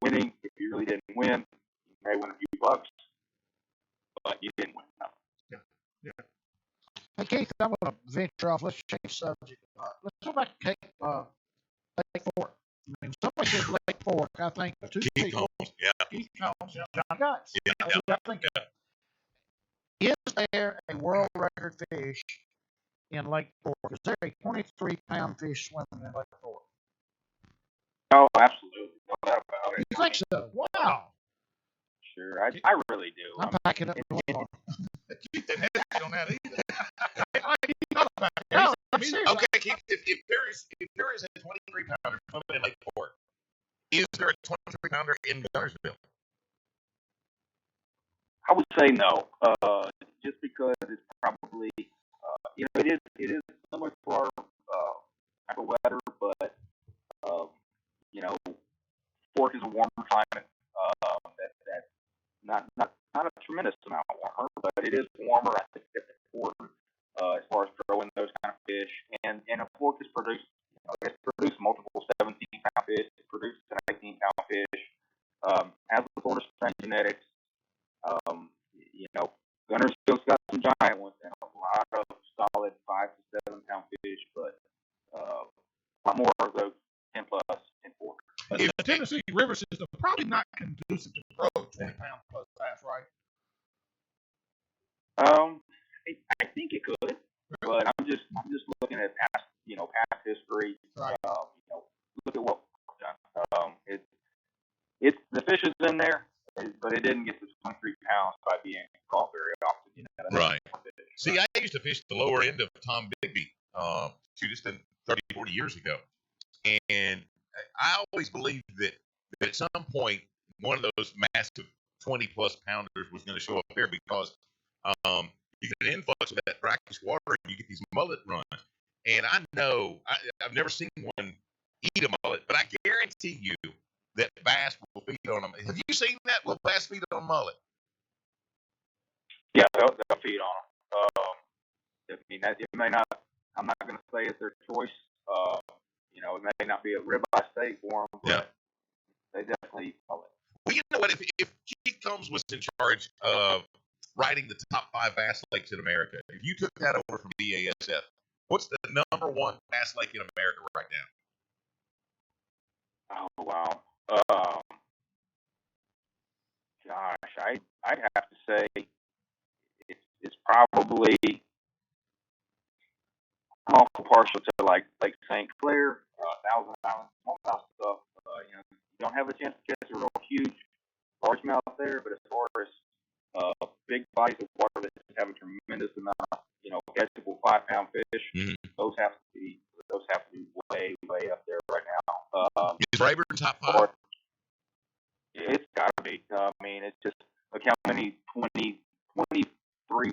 winning. If you really didn't win, you may win a few bucks, but you didn't win nothing. Yeah. Hey, Keith, I'm going to venture off. Let's change subject. Let's go back to Lake Fork. I mean, somebody says Lake Fork, I think two Keith people. Combs, yeah. Keith Combs, John Gutz. Yeah. That's what I think. Is there a world record fish in Lake Fork? Is there a 23-pound fish swimming in Lake Fork? Oh, absolutely. No doubt about it. You think so? Wow. Sure, I really do. I'm packing up. Keith didn't hesitate on that either. No, I'm serious. Okay, Keith, if there is a 23-pounder swimming in Lake Fork, is there a 23-pounder in Gunnersville? I would say no, just because it's probably, it is similar to our type of weather, but Fork is a warmer climate. That's not a tremendous amount warmer, but it is warmer. I think it's important as far as growing those kind of fish. And a Fork is produced, it's produced multiple 17-pound fish. It's produced an 18-pound fish. Has the sort of strength genetics. Gunnersville's got some giant ones and a lot of solid 5 to 7 pound fish, but a lot more of those 10 plus and 4. But the Tennessee River system probably not conducive to grow 20-pound plus bass, right? I think it could, but I'm just looking at past history. Right. Look at what we've done. It's the fish is in there, but it didn't get to 23 pounds by being caught very often. Right. See, I used to fish the lower end of Tom Bigby, just 30, 40 years ago. And I always believed that at some point, one of those massive 20-plus pounders was going to show up there because you get an influx of that brackish water and you get these mullet runs. And I know, I've never seen one eat a mullet, but I guarantee you that bass will feed on them. Have you seen that? Will bass feed on mullet? Yeah, they'll feed on them. It may not. I'm not going to say it's their choice. It may not be a ribeye steak for them, but they definitely follow it. Well, you know what? If Keith Combs was in charge of writing the top 5 bass lakes in America, if you took that over from BASF, what's the number 1 bass lake in America right now? Oh wow. Gosh, I'd have to say it's probably I'm awful partial to like St. Clair, Thousand Island, smallmouth stuff. You don't have a chance to catch a real huge largemouth there, but as far as big bodies of water that have a tremendous amount of catchable 5-pound fish, those have to be way up there right now. Is Rayburn top 5? It's got to be. I mean, it's just look how many 23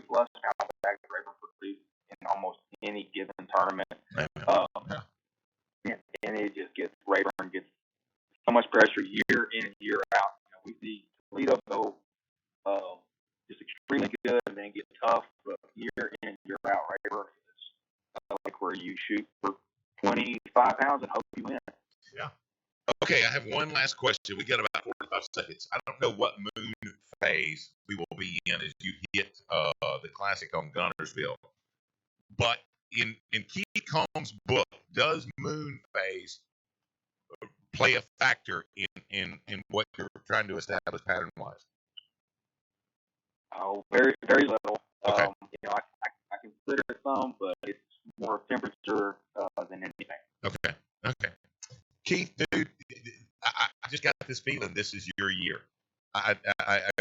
plus pound bags Rayburn produces in almost any given tournament. And it just Rayburn gets so much pressure year in and year out. We see Toledo go just extremely good and then get tough, but year in and year out, Rayburn is like where you shoot for 25 pounds and hope you win. Yeah. Okay, I have one last question. We got about 45 seconds. I don't know what moon phase we will be in as you hit the Classic on Gunnersville, but in Keith Combs' book, does moon phase play a factor in what you're trying to establish pattern wise? Oh, very very little. Okay. I consider it some, but it's more temperature than anything. Okay. Keith, dude, I just got this feeling this is your year. I've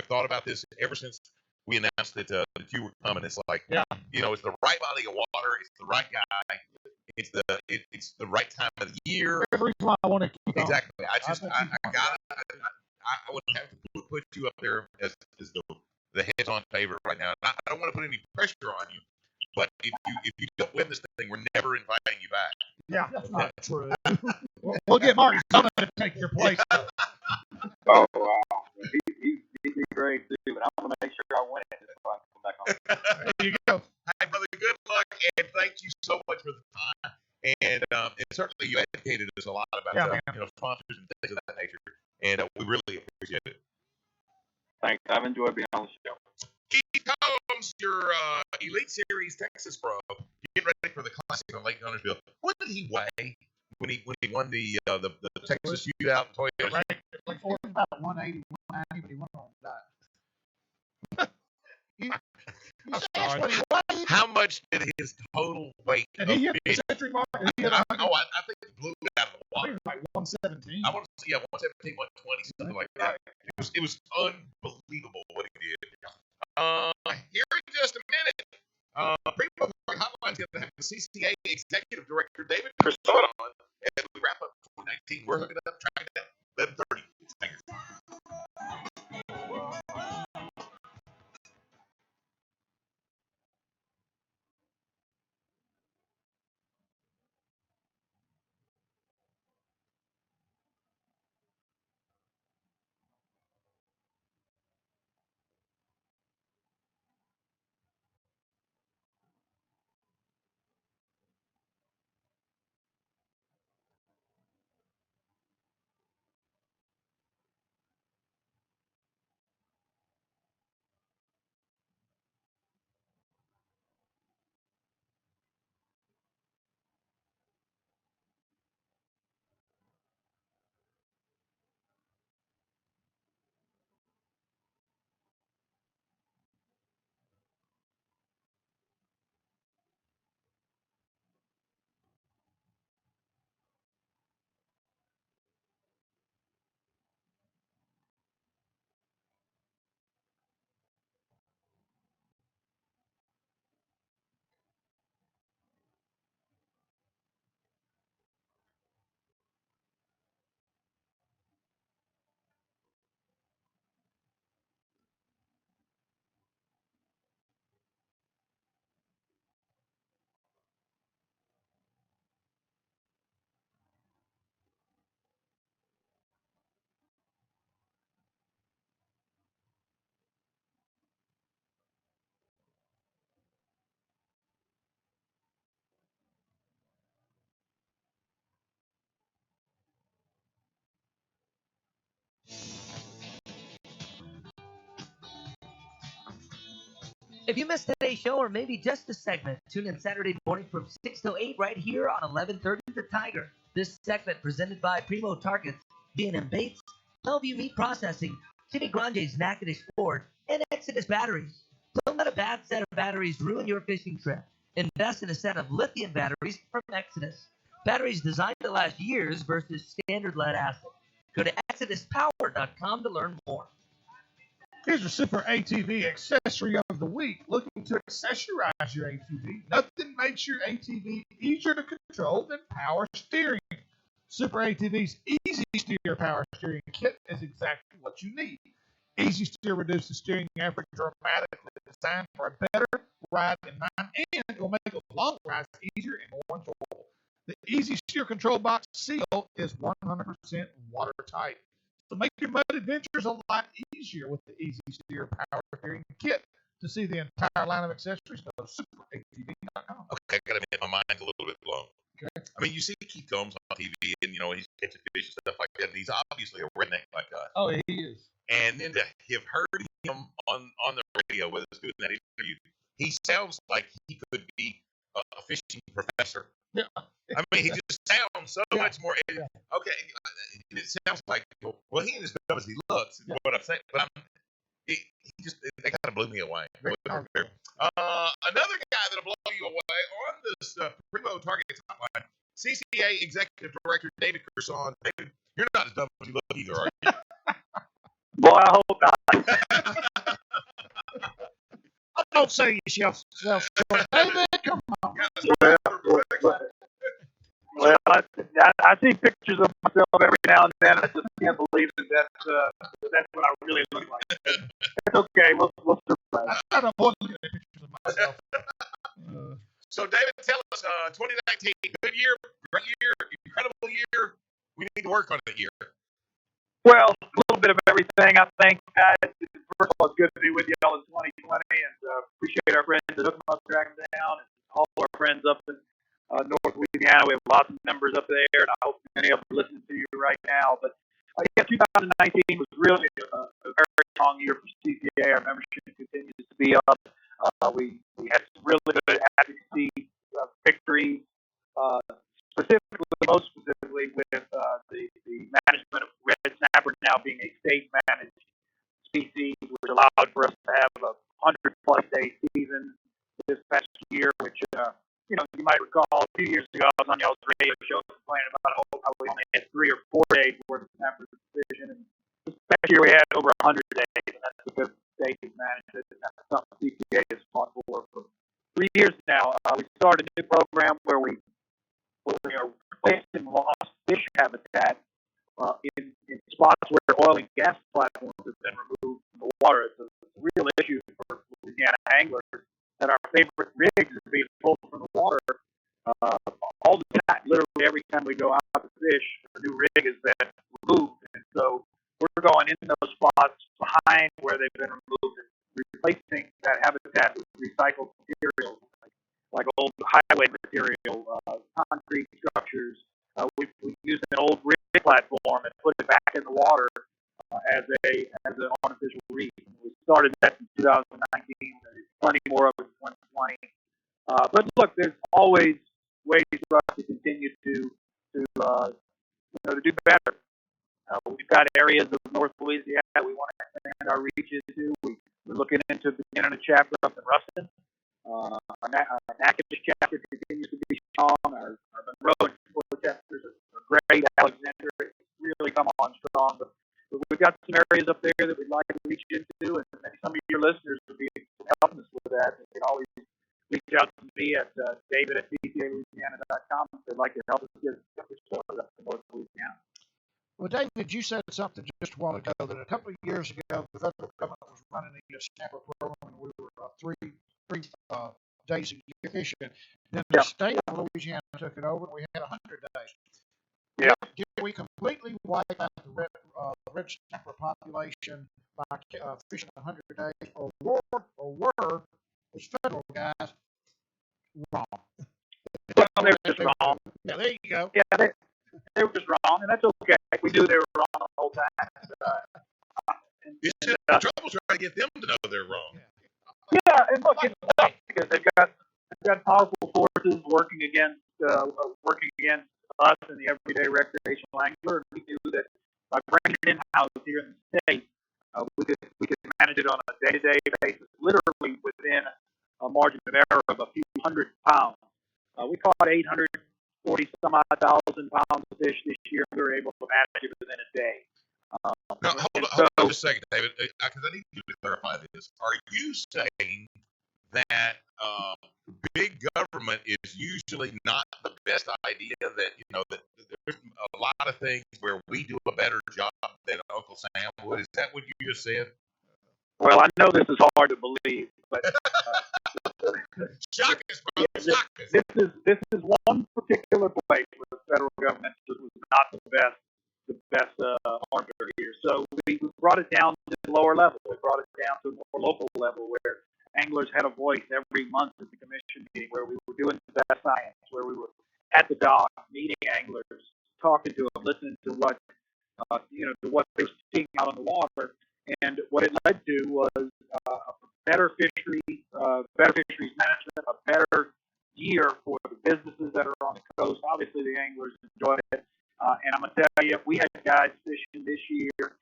thought about this ever since we announced that you were coming. It's like, it's the right body of water. It's the right guy. It's the right time of the year. Every reason why I want to keep on. Exactly. I would have to put you up there as the heads-on favorite right now. I don't want to put any pressure on you, but if you don't win this thing, we're never inviting you back. Yeah, that's not true. We'll get Martin Summit to take your place. Oh wow, he's great too, but I'm gonna make sure I win it so I can come back on. There you go. Hey, brother, good luck, and thank you so much for the time. And certainly you educated us a lot about sponsors and things of that nature, and we really appreciate it. Thanks. I've enjoyed being on the show. Keith Combs, your Elite Series Texas pro, get ready for the Classic on Lake Gunnersville. What did he weigh when he won the Texas Shootout Toyota? Right, like about 180, 190, but he went on that. How much did his total weight? Did he hit the century mark? I think he blew it out of the water. Like 117. I want to see 117, 120, something like that. It was unbelievable what he did. Here in just a minute, Primo Hotline's going to have the CCA Executive Director David Crisota on as we wrap up 2019. We're hooking up, tracking down 11:30. If you missed today's show or maybe just a segment, tune in Saturday morning from 6 to 8 right here on 1130 The Tiger. This segment presented by Primo Targets, B&M Baits, Bellevue Meat Processing, Jimmy Grange's Natchitoches Ford, and Exodus Batteries. Don't let a bad set of batteries ruin your fishing trip. Invest in a set of lithium batteries from Exodus. Batteries designed to last years versus standard lead acid. Go to exoduspower.com to learn more. Here's your Super ATV accessory of the week. Looking to accessorize your ATV? Nothing makes your ATV easier to control than power steering. Super ATV's Easy Steer power steering kit is exactly what you need. Easy Steer reduces steering effort dramatically, designed for a better ride in mind, and it will make long rides easier and more enjoyable. The Easy Steer control box seal is 100% watertight. So make your mud adventures a lot easier with the Easy Steer power steering kit. To see the entire line of accessories, go to superatv.com. Okay, I gotta admit, my mind's a little bit blown. Okay. I mean, you see Keith Combs on TV, and he's catching fish and stuff like that. And he's obviously a redneck like us. Oh, he is. And then to have heard him on the radio with us doing that interview, he sounds like he could be a fishing professor. Yeah. I mean, he just sounds so much more. Yeah. Okay, it sounds like, well, he ain't as dumb as he looks, is what I'm saying. But they kind of blew me away. Another guy that'll blow you away on this Primo Targets hotline, CCA Executive Director David Kerson. David, you're not as dumb as you look either, are you? Boy, I hope not. Don't say yourself. David, come on. Well, I see pictures of myself every now and then. I just can't believe that's what I really look like. It's okay. We'll survive. I don't want to look at pictures of myself. So, David, tell us, 2019, good year, great year, incredible year. We need to work on it year. Well, a little bit of everything, I think, guys. First of all, it's good to be with you all in 2020, and appreciate our friends at Hook 'em Up, Track 'em Down, and all our friends up in North Louisiana. We have lots of members up there, and I hope many of them are listening to you right now. But 2019 was really a very strong year for CCA. Our membership continues to be up. We had some really good advocacy victories, most specifically with the management of red snapper now being a state-managed species, which allowed for us to have a 100-plus day season this past year, which you might recall a few years ago I was on y'all's radio show complaining about how we only had 3 or 4 days worth of snapper fishing, and this past year we had over 100 days, and that's because the state has managed it, and that's something CCA has fought for 3 years now. We started a new program where we are replacing lost fish habitat in spots where oil and gas platforms have been removed from the water. It's a real issue for Louisiana anglers that our favorite rigs are being pulled from the water all the time. Literally every time we go out to fish, a new rig has been removed. And so we're going into those spots behind where they've been removed and replacing that habitat with recycled materials like old highway material, concrete structures. We used an old rig platform and put it back in the water as an artificial reef. We started that in 2019. There's plenty more of it in 2020. But look, there's always ways for us to continue to do better. We've got areas of North Louisiana we want to expand our reaches to. We're looking into beginning a chapter up in Ruston. Our Natchitoches chapter continues to be strong. Our Monroe and Florida chapters are great. Alexander really come on strong. But we've got some areas up there that we'd like to reach into, and maybe some of your listeners would be helping us with that. They can always reach out to me at david@ccalouisiana.com if they'd like to help us get started up in North Louisiana. Well, David, you said something just a while ago that a couple of years ago the federal government was running the snapper program, and we were three days a year fishing. Then the state of Louisiana took it over, and we had 100 days. Yeah. Did we completely wipe out the red snapper population by fishing 100 days, or were those federal guys wrong? Well, they were just wrong. Yeah, there you go. Yeah, they were just wrong, and that's okay. We knew they were wrong the whole time. The trouble's trying to get them to know they're wrong. Yeah, and look, it's tough because they've got powerful forces working against us and the everyday recreational angler. And we knew that by bringing it in-house here in the state, we could manage it on a day-to-day basis, literally within a margin of error of a few hundred pounds. We caught 840 some odd thousand pounds of fish this year. We were able to manage it within a day. Now, hold on just a second, David, because I need you to clarify this. Are you saying that big government is usually not the best idea? That that there's a lot of things where we do a better job than Uncle Sam would. Is that what you just said? Well, I know this is hard to believe, but shock us, brother. Yeah, Shock us. this is one particular place where the federal government was not the best arbiter here. So we brought it down to the lower level. We brought it down to a more local level where anglers had a voice every month at the commission meeting, where we were doing the best science, where we were at the dock, meeting anglers, talking to them, listening to what to what they were seeing out on the water. And what it led to was better fisheries management, a better year for the businesses that are on the coast. Obviously, the anglers enjoyed it. And I'm going to tell you, we had guys fishing this year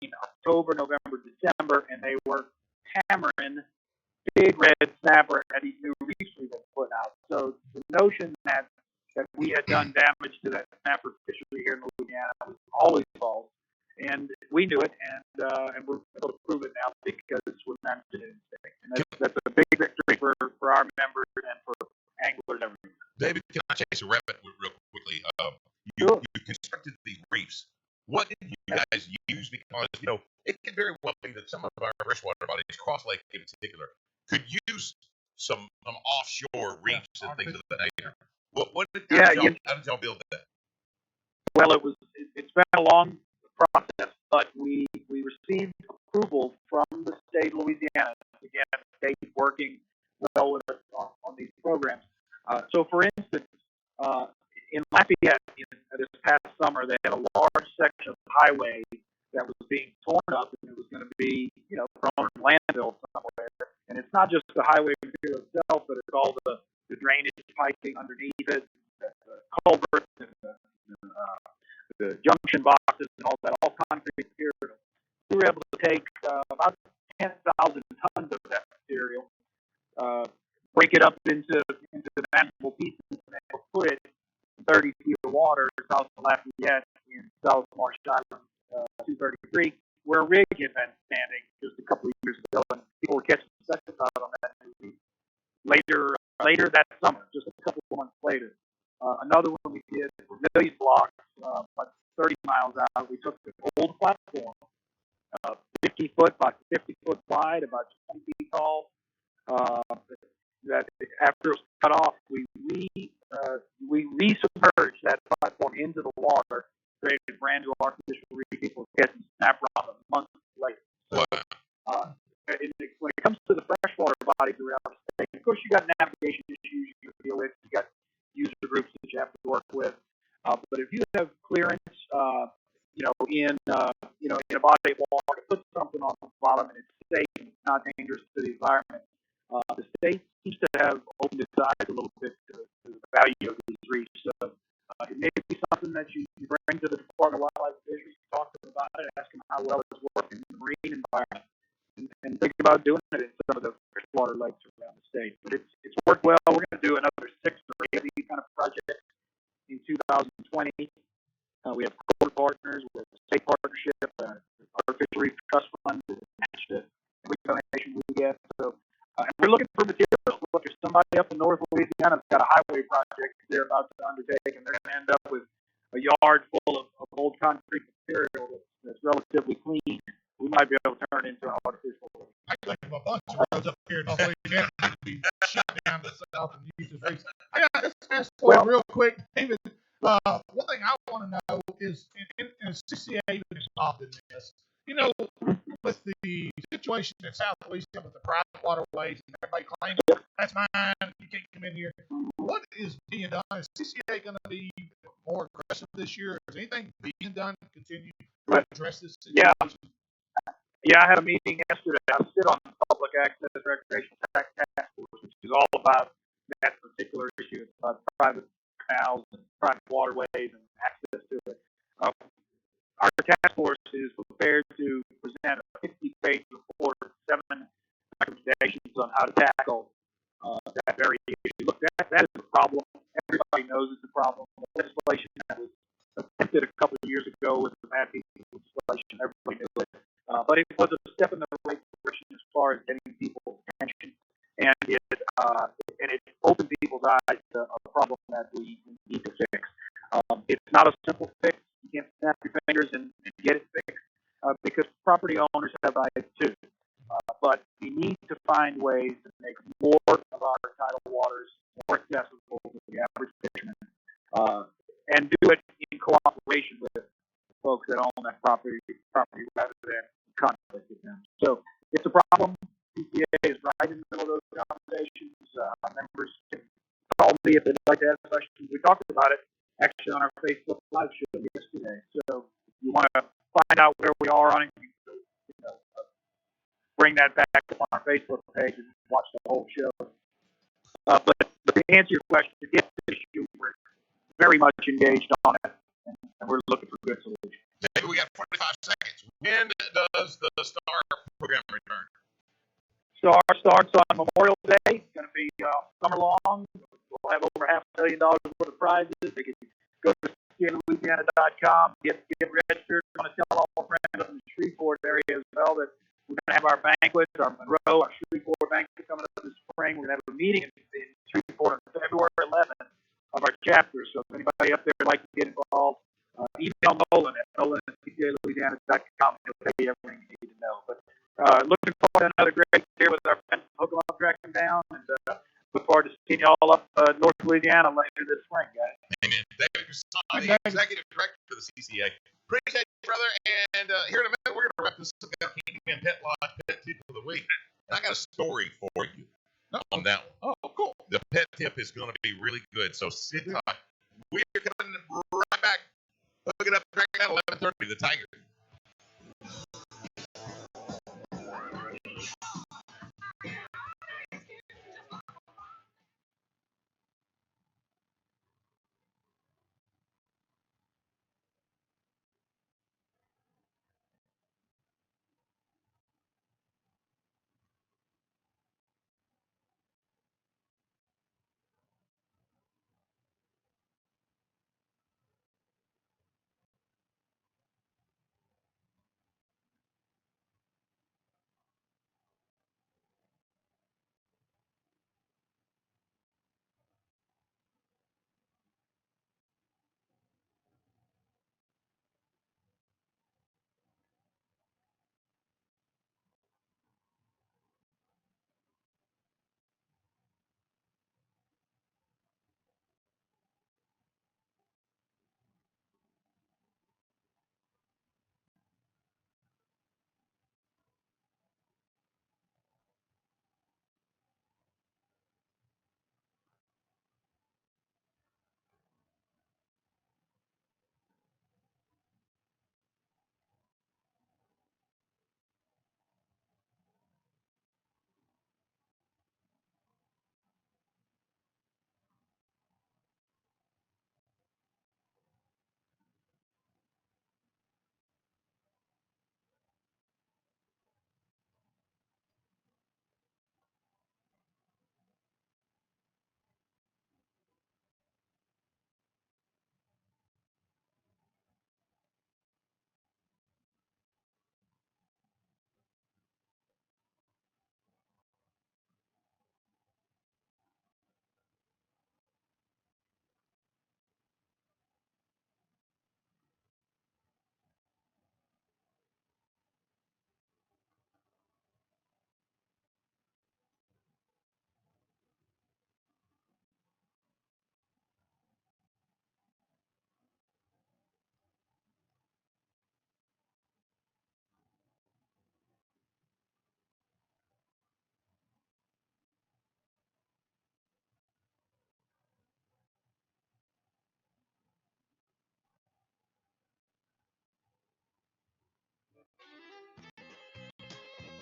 in October, November, December, and they were hammering big red snapper at these new reefs we've been putting out. So the notion that we had done damage to that snapper fishery here in Louisiana was always false. And we knew it, and we're able to prove it now because we're managing it in the state. And that's a big victory for our members and for anglers everywhere. David, can I chase a rabbit real quickly? Sure. You constructed these reefs. What did you guys use? Because it could very well be that some of our freshwater bodies, Cross Lake in particular, could use some offshore reefs and things of that nature. How did y'all build that? Well, it's been a long process, but we received approval from the state of Louisiana. Again, the state working well with us on these programs. So, for instance, in Lafayette this past summer, they had a large section of the highway that was being torn up, and it was going to be thrown in landfill somewhere. And it's not just the highway material itself, but it's all the drainage piping underneath it, the culverts, and the junction boxes and all that, all concrete material. We were able to take about 10,000 tons of that material, break it up into manageable pieces, and then put it in 30 feet of water south of Lafayette in South Marsh Island, 233, where a rig had been standing just a couple of years ago, and people were catching second out on that movie. Later that summer, just a couple of months later. Another one we did for million blocks, about 30 miles out. We took an old platform, 50 foot by 50 foot wide, about 20 feet tall. That after it was cut off, we resubmerged that platform into the water, created brand new artificial reef. People catching snapper on them months later. So, when it comes to the freshwater bodies around the state, of course, you got navigation issues you deal with. You got user groups that you have to work with. But if you have clearance, in a body of water to put something on the bottom and it's safe and it's not dangerous to the environment, the state seems to have opened its eyes a little bit to the value of these reefs. So it may be something that you bring to the Department of Wildlife and Fisheries, talk to them about it, ask them how well it's working in the marine environment, and think about doing it in some of the freshwater lakes around the state. But it's worked well. We're going to do another 6 or 8 of these kind of projects in 2020. We have corporate partners, we have a state partnership, Artificial Reef Trust Fund to match every donation we get. So, and we're looking for materials. Look, if somebody up in North Louisiana's got a highway project they're about to undertake, and they're going to end up with a yard full of old concrete material that's relatively clean, we might be able to turn it into an artificial reef. I think of a bunch of roads up here in North Louisiana that be shut down to the south and use as reefs. I got this fast forward real quick, David. One thing I want to know is, in CCA been involved in this, with the situation in South Louisiana with the private waterways and everybody claiming that's mine, you can't come in here. What is being done? Is CCA going to be more aggressive this year? Is anything being done to continue to address this situation? Yeah. Yeah, I had a meeting yesterday. I sit on the Public Access Recreation Task Force, which is all about that particular issue. It's about private canals and private waterways and access to it. Uh, our task force is prepared to present a 50-page report, 7 recommendations on how to tackle that very issue. Look, that is a problem. Everybody knows it's a problem. The legislation that was attempted a couple of years ago was a bad piece of legislation. Everybody knew it. But it was a step in the right direction as far as getting people's attention, and it opened people's eyes to a problem that we need to fix. It's not a simple fix. You can't snap your fingers and get it fixed because property owners have rights too. But we need to find ways to make more of our tidal waters more accessible to the average fisherman, and do it in cooperation with the folks that own that property rather than conflict with them. So it's a problem. PTA is right in the middle of those conversations. Members can call me if they'd like to ask questions. We talked about it actually on our Facebook live show yesterday. So if you want to find out where we are on it, bring that back up on our Facebook page and watch the whole show. But to answer your question, to get this issue, we're very much engaged on it, and we're looking for good solutions. Maybe we got 45 seconds. When does the STAR program return? STAR starts on Memorial Day. It's going to be summer long. We'll have over $500 million worth of prizes. They can go to CaLouisiana.com, get registered. I want to tell all our friends up in the Shreveport area as well that we're going to have our banquet, our Monroe, our Shreveport banquet coming up this spring. We're going to have a meeting in Shreveport on February 11th of our chapter. So if anybody up there would like to get involved, email Nolan at nolan@CaLouisiana.com. He'll tell you everything you need to know. But looking forward to another great year with our friends Hook 'em Up, Track 'em Down, and look forward to seeing you all up North Louisiana later this spring, guys. Amen. David Cassani, Executive Director for the CCA. Appreciate you, brother. And here in a minute, we're going to wrap this up. Got Candyman Pet Lodge Pet Tip of the Week. And I got a story for you on that one. Oh, cool. The pet tip is going to be really good. So sit tight. We're coming right back. Look it up. Track it out 11:30. The Tiger.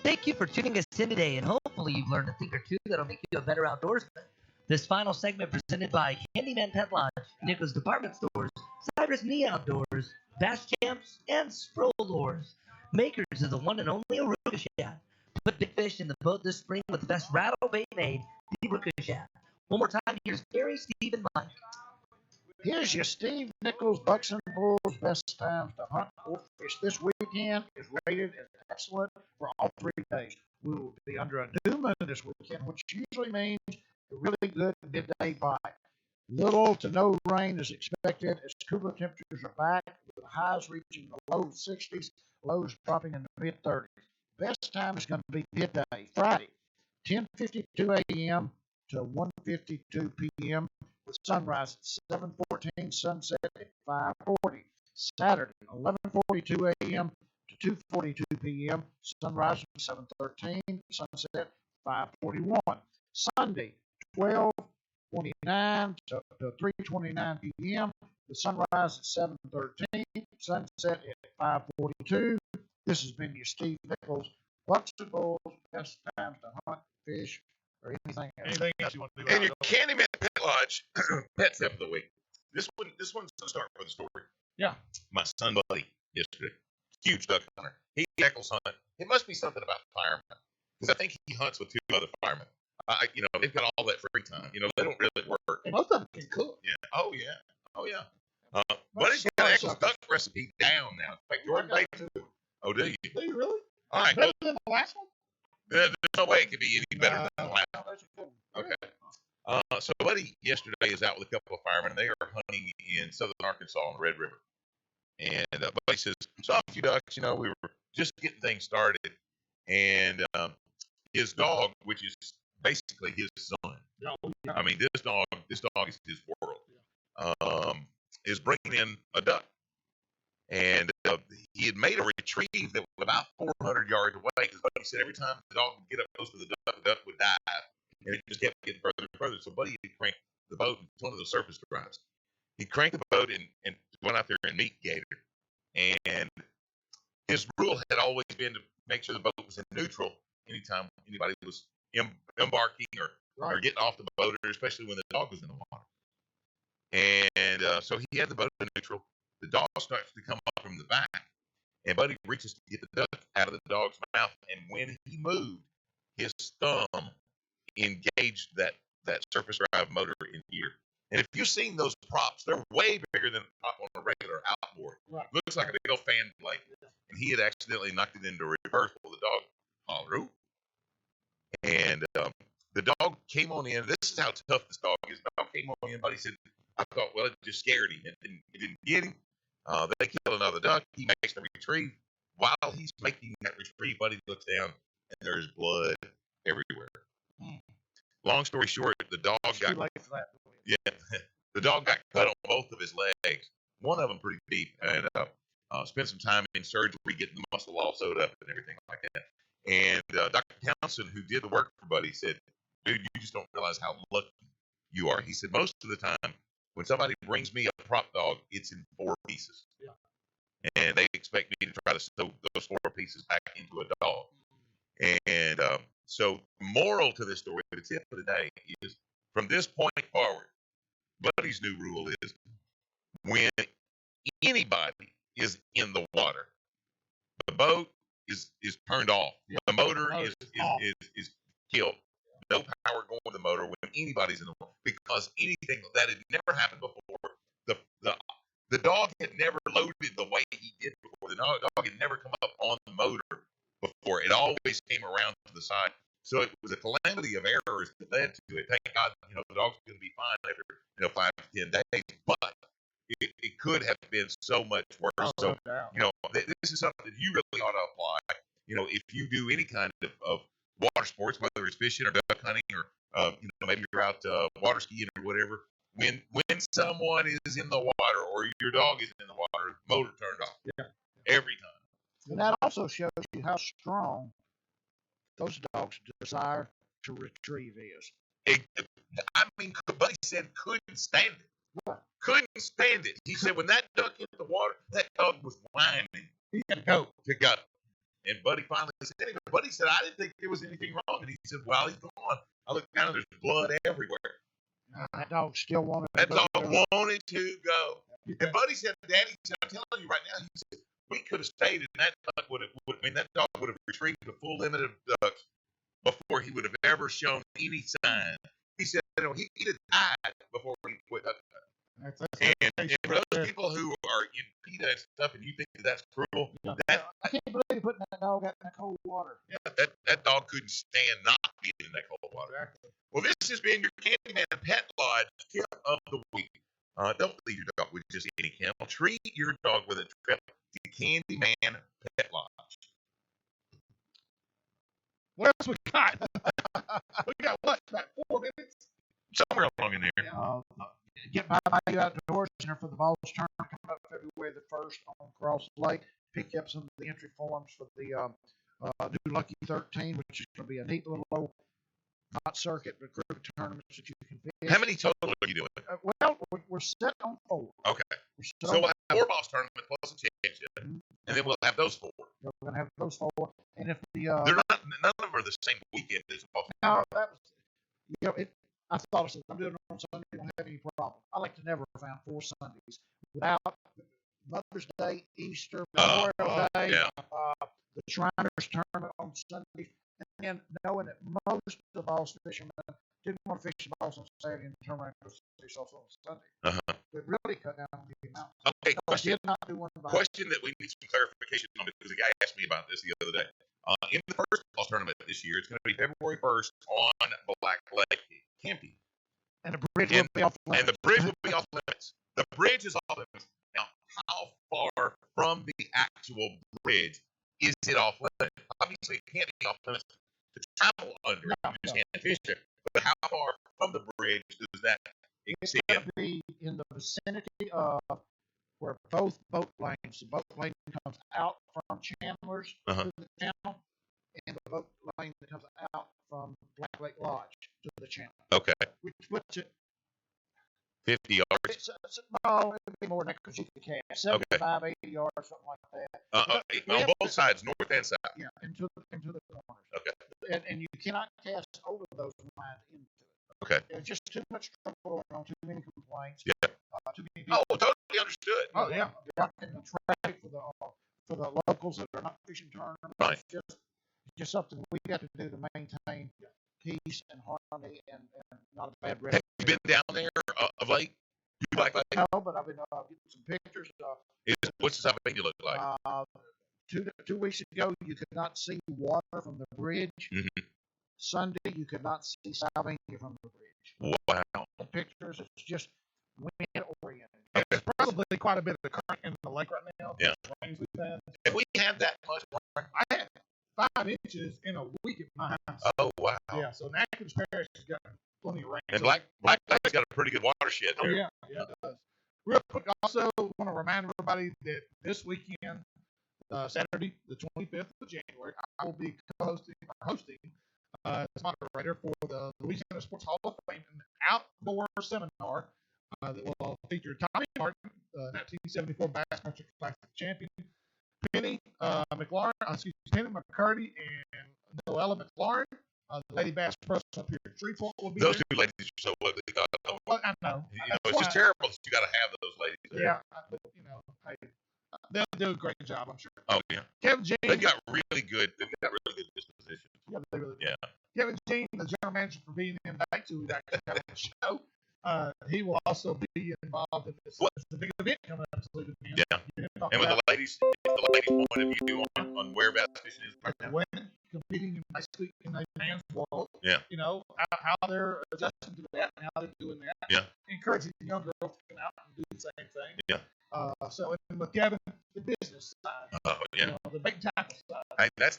Thank you for tuning us in today, and hopefully you've learned a thing or two that'll make you a better outdoorsman. This final segment presented by Handyman Pet Lodge, Nichols Department Stores, Cyrus Me Outdoors, Bass Champs, and Sproul Doors, makers of the one and only Ricochet. Put big fish in the boat this spring with the best rattle bait made, the Ricochet. One more time, here's Gary, Steve, and Mike. Here's your Steve Nichols Bucks and Bulls best times to hunt or fish this weekend is rated as excellent for all 3 days. We will be under a new moon this weekend, which usually means a really good midday bite. Little to no rain is expected as cooler temperatures are back, with highs reaching the low 60s, lows dropping in the mid 30s. Best time is going to be midday, Friday, 10:52 a.m. to 1:52 p.m. with sunrise at 7:14, sunset at 5:40. Saturday, 11:42 a.m. to 2:42 p.m. Sunrise at 7:13, sunset 5:41. Sunday, 12:29 to 3:29 p.m. The sunrise at 7:13, sunset at 5:42. This has been your Steve Nichols Bucks and Bulls best times to hunt, fish, or anything else. Anything else you want to do? And your Candyman Pet Lodge pet tip of the week. This one's the start for the story. Yeah. My son buddy yesterday, huge duck hunter. He heckles hunt. It must be something about firemen, because I think he hunts with 2 other firemen. They've got all that free time. They don't really work. And both of them can cook. Yeah. Oh yeah. Buddy's got Eccles duck recipe down now. In fact, Jordan made it. Oh, do you? Do you really? All right. Better than the last one? There's no way it could be any better than the last one. Okay. So Buddy yesterday is out with a couple of firemen. They are hunting in southern Arkansas on the Red River. And Buddy says, saw a few ducks, we were just getting things started. And his dog, which is basically his son. I mean, this dog is his world. Is bringing in a duck. And he had made a retrieve that was about 400 yards away, because Buddy said every time the dog would get up close to the duck would die. And it just kept getting further and further. So Buddy had cranked the boat into one of the surface drives. He cranked the boat and went out there and meet Gator. And his rule had always been to make sure the boat was in neutral anytime anybody was embarking or getting off the boat, or especially when the dog was in the water. And so he had the boat in neutral. The dog starts to come up from the back, and Buddy reaches to get the duck out of the dog's mouth. And when he moved, his thumb engaged that surface drive motor in gear. And if you've seen those props, they're way bigger than on a regular outboard. Right. Looks like a big old fan blade. And he had accidentally knocked it into reverse. Well, the dog hollered. And the dog came on in. This is how tough this dog is. The dog came on in. Buddy said, I thought, well, it just scared him. It didn't get him. They kill another duck. He makes the retrieve. While he's making that retrieve, Buddy looks down, and there's blood everywhere. Long story short, the dog got the dog got cut on both of his legs. One of them pretty deep, and spent some time in surgery getting the muscle all sewed up and everything like that. And Dr. Townsend, who did the work for Buddy, said, "Dude, you just don't realize how lucky you are." He said, most of the time, when somebody brings me a prop dog, it's in 4 pieces. Yeah. And they expect me to try to sew those 4 pieces back into a dog. And so, moral to this story, the tip of the day is, from this point forward, Buddy's new rule is, when anybody is in the water, the boat is turned off. Yeah. The motor is killed. No power going to the motor when anybody's in the water, because anything that had never happened before. The dog had never loaded the way he did before. The dog had never come up on the motor before. It always came around to the side. So it was a calamity of errors that led to it. Thank God, the dog's going to be fine after 5 to 10 days. But it could have been so much worse. So this is something that you really ought to apply. If you do any kind of water sports, whether it's fishing or duck hunting, or maybe you're out water skiing or whatever. When someone is in the water, or your dog is in the water, motor turned off. Yeah. Every time. And that also shows you how strong those dogs' desire to retrieve is. Buddy said couldn't stand it. What? Couldn't stand it. He said when that duck hit the water, that dog was whining. He had to go. To go. And Buddy finally said, anyway, Buddy said, I didn't think there was anything wrong. And he said, well, he's gone. I looked down and there's blood everywhere. That dog still wanted to That go. dog wanted to go. And Buddy said, Daddy said, I'm telling you right now, he said, we could have stayed and that dog that dog would have retrieved the full limit of ducks before he would have ever shown any sign. He said, he'd have died before he quit hunting. And for those people who are in PETA and stuff, and you think that's cruel, I can't believe you putting that dog out in that cold water. yeah, that dog couldn't stand not being in that cold water. Exactly. Well, this has been your Candyman Pet Lodge tip of the week. Don't leave your dog with just any kennel. Treat your dog with a trip to Candyman Pet Lodge. What else we got? We got what? About 4 minutes? Somewhere along in there. Get by Bayou Outdoors Center for the Balls Tournament coming up February the 1st on Cross Lake. Pick up some of the entry forms for the new Lucky 13, which is going to be a neat little not circuit, but group tournaments that you can pick. How many total are you doing? Well, we're set on 4. Okay. So So we'll have 4 balls tournament plus a championship, and then we'll have those 4. we're going to have those 4. And if the They're not, none of them are the same weekend as ball. no, that was I thought I said I'm doing it on Sunday. I don't have any problem. I like to never found 4 Sundays without Mother's Day, Easter, Memorial Day, Yeah. the Shriners Tournament on Sunday, and knowing that most of us fishermen didn't want to fish the balls on Saturday and turn around and go fish also on Sunday. Uh-huh. It really cut down the amount. Okay, I question. did not do one by Question that we need some clarification on because a guy asked me about this the other day. In the first balls tournament this year, it's going to be February 1st on Black Lake camping. and the bridge will be off And the bridge will be off limits. The bridge is off limits. Now, how far from the actual bridge is it off limits? Obviously, it can't be off limits to travel under it. You just can't fish it. But how far from the bridge does that It's extend? going to be in the vicinity of where both boat lanes, the boat lane comes out from Chandler's Uh-huh. to the channel, and the boat lane that comes out from Black Lake Lodge to the channel, Okay, which puts it, 50 yards. no, it would be more than that because you could cast 75, 80 yards, something like that. On both sides, north and south. Yeah, into the corners. Okay. And you cannot cast over those lines into it. Okay. There's just too much trouble going on, too many complaints. Yeah. Too many people. Oh, totally understood. Oh yeah, and the traffic for the locals that are not fishing tournaments. Right. It's just something we got to do to maintain peace and harmony and not a bad Have reputation. you been down there of late? You Black Lake? No, but I've been getting some pictures. What's the type of thing you look like? 2 weeks ago, you could not see water from the bridge. Mhm. Sunday, you could not see Salvania from the bridge. Wow. The pictures, it's just wind oriented. There's probably quite a bit of current in the lake right now. Yeah. Rains we've had. Have we had that much? I had 5 inches in a week at my house. Oh, wow. Yeah, so Atkins Parish has got plenty of rain. And So- Black Lake's got a pretty good watershed Oh, there. yeah, it does. Real quick, also want to remind everybody that this weekend, Saturday, the 25th of January, I will be hosting as moderator for the Louisiana Sports Hall of Fame, an outdoor seminar that will feature Tommy Martin, 1974 Bassmaster Classic champion, Penny McCurdy, and Noella McLaurin. The Lady Bass Pro up here at Shreveport will be Those there. 2 ladies are so ugly. Well, I know. It's just terrible that you got to have those ladies there. Yeah, but, hey, they'll do a great job, I'm sure. Oh, yeah. Kevin Jean, They've got really good disposition. yeah, they really do. Yeah. Kevin Jean, the general manager for V&M Banks, who's actually got on the show, he will also be involved in this. What? It's a big event coming up this weekend. Yeah. And with the ladies' point of view on where bass fishing is right now. Women competing in basically in a man's world. Yeah. You know, how they're adjusting to that and how they're doing that. Yeah. Encouraging the young girls to come out and do the same thing. Yeah. So and with Kevin, the business side. Oh, yeah. You know, the big tackle side. Hey, that's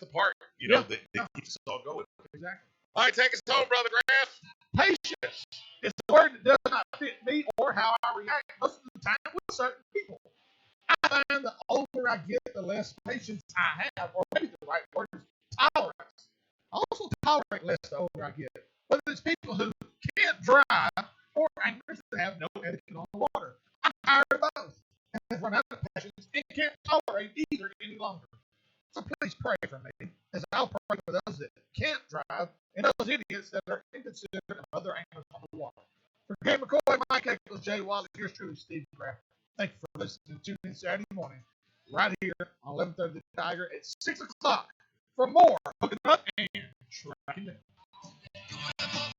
the part, that keeps us all going. Exactly. All right, take us home, Brother Graff. Patience is the word that does not fit me or how I react most of the time with certain people. I find the older I get, the less patience I have, or maybe the right word is tolerance. I also tolerate less the older I get. Whether it's people who can't drive or anglers that have no etiquette on the water. I'm tired of both and have run out of patience and can't tolerate either any longer. So please pray for me, as I'll pray for those that can't drive and those idiots that are inconsiderate of other animals on the water. For Kate McCoy, Mike Eccles, Jay Wallace, yours truly, Steve Kraft. Thank you for listening to me Saturday morning, right here on 11:30 The Tiger at 6 o'clock for more Hooking Up and Tracking Down.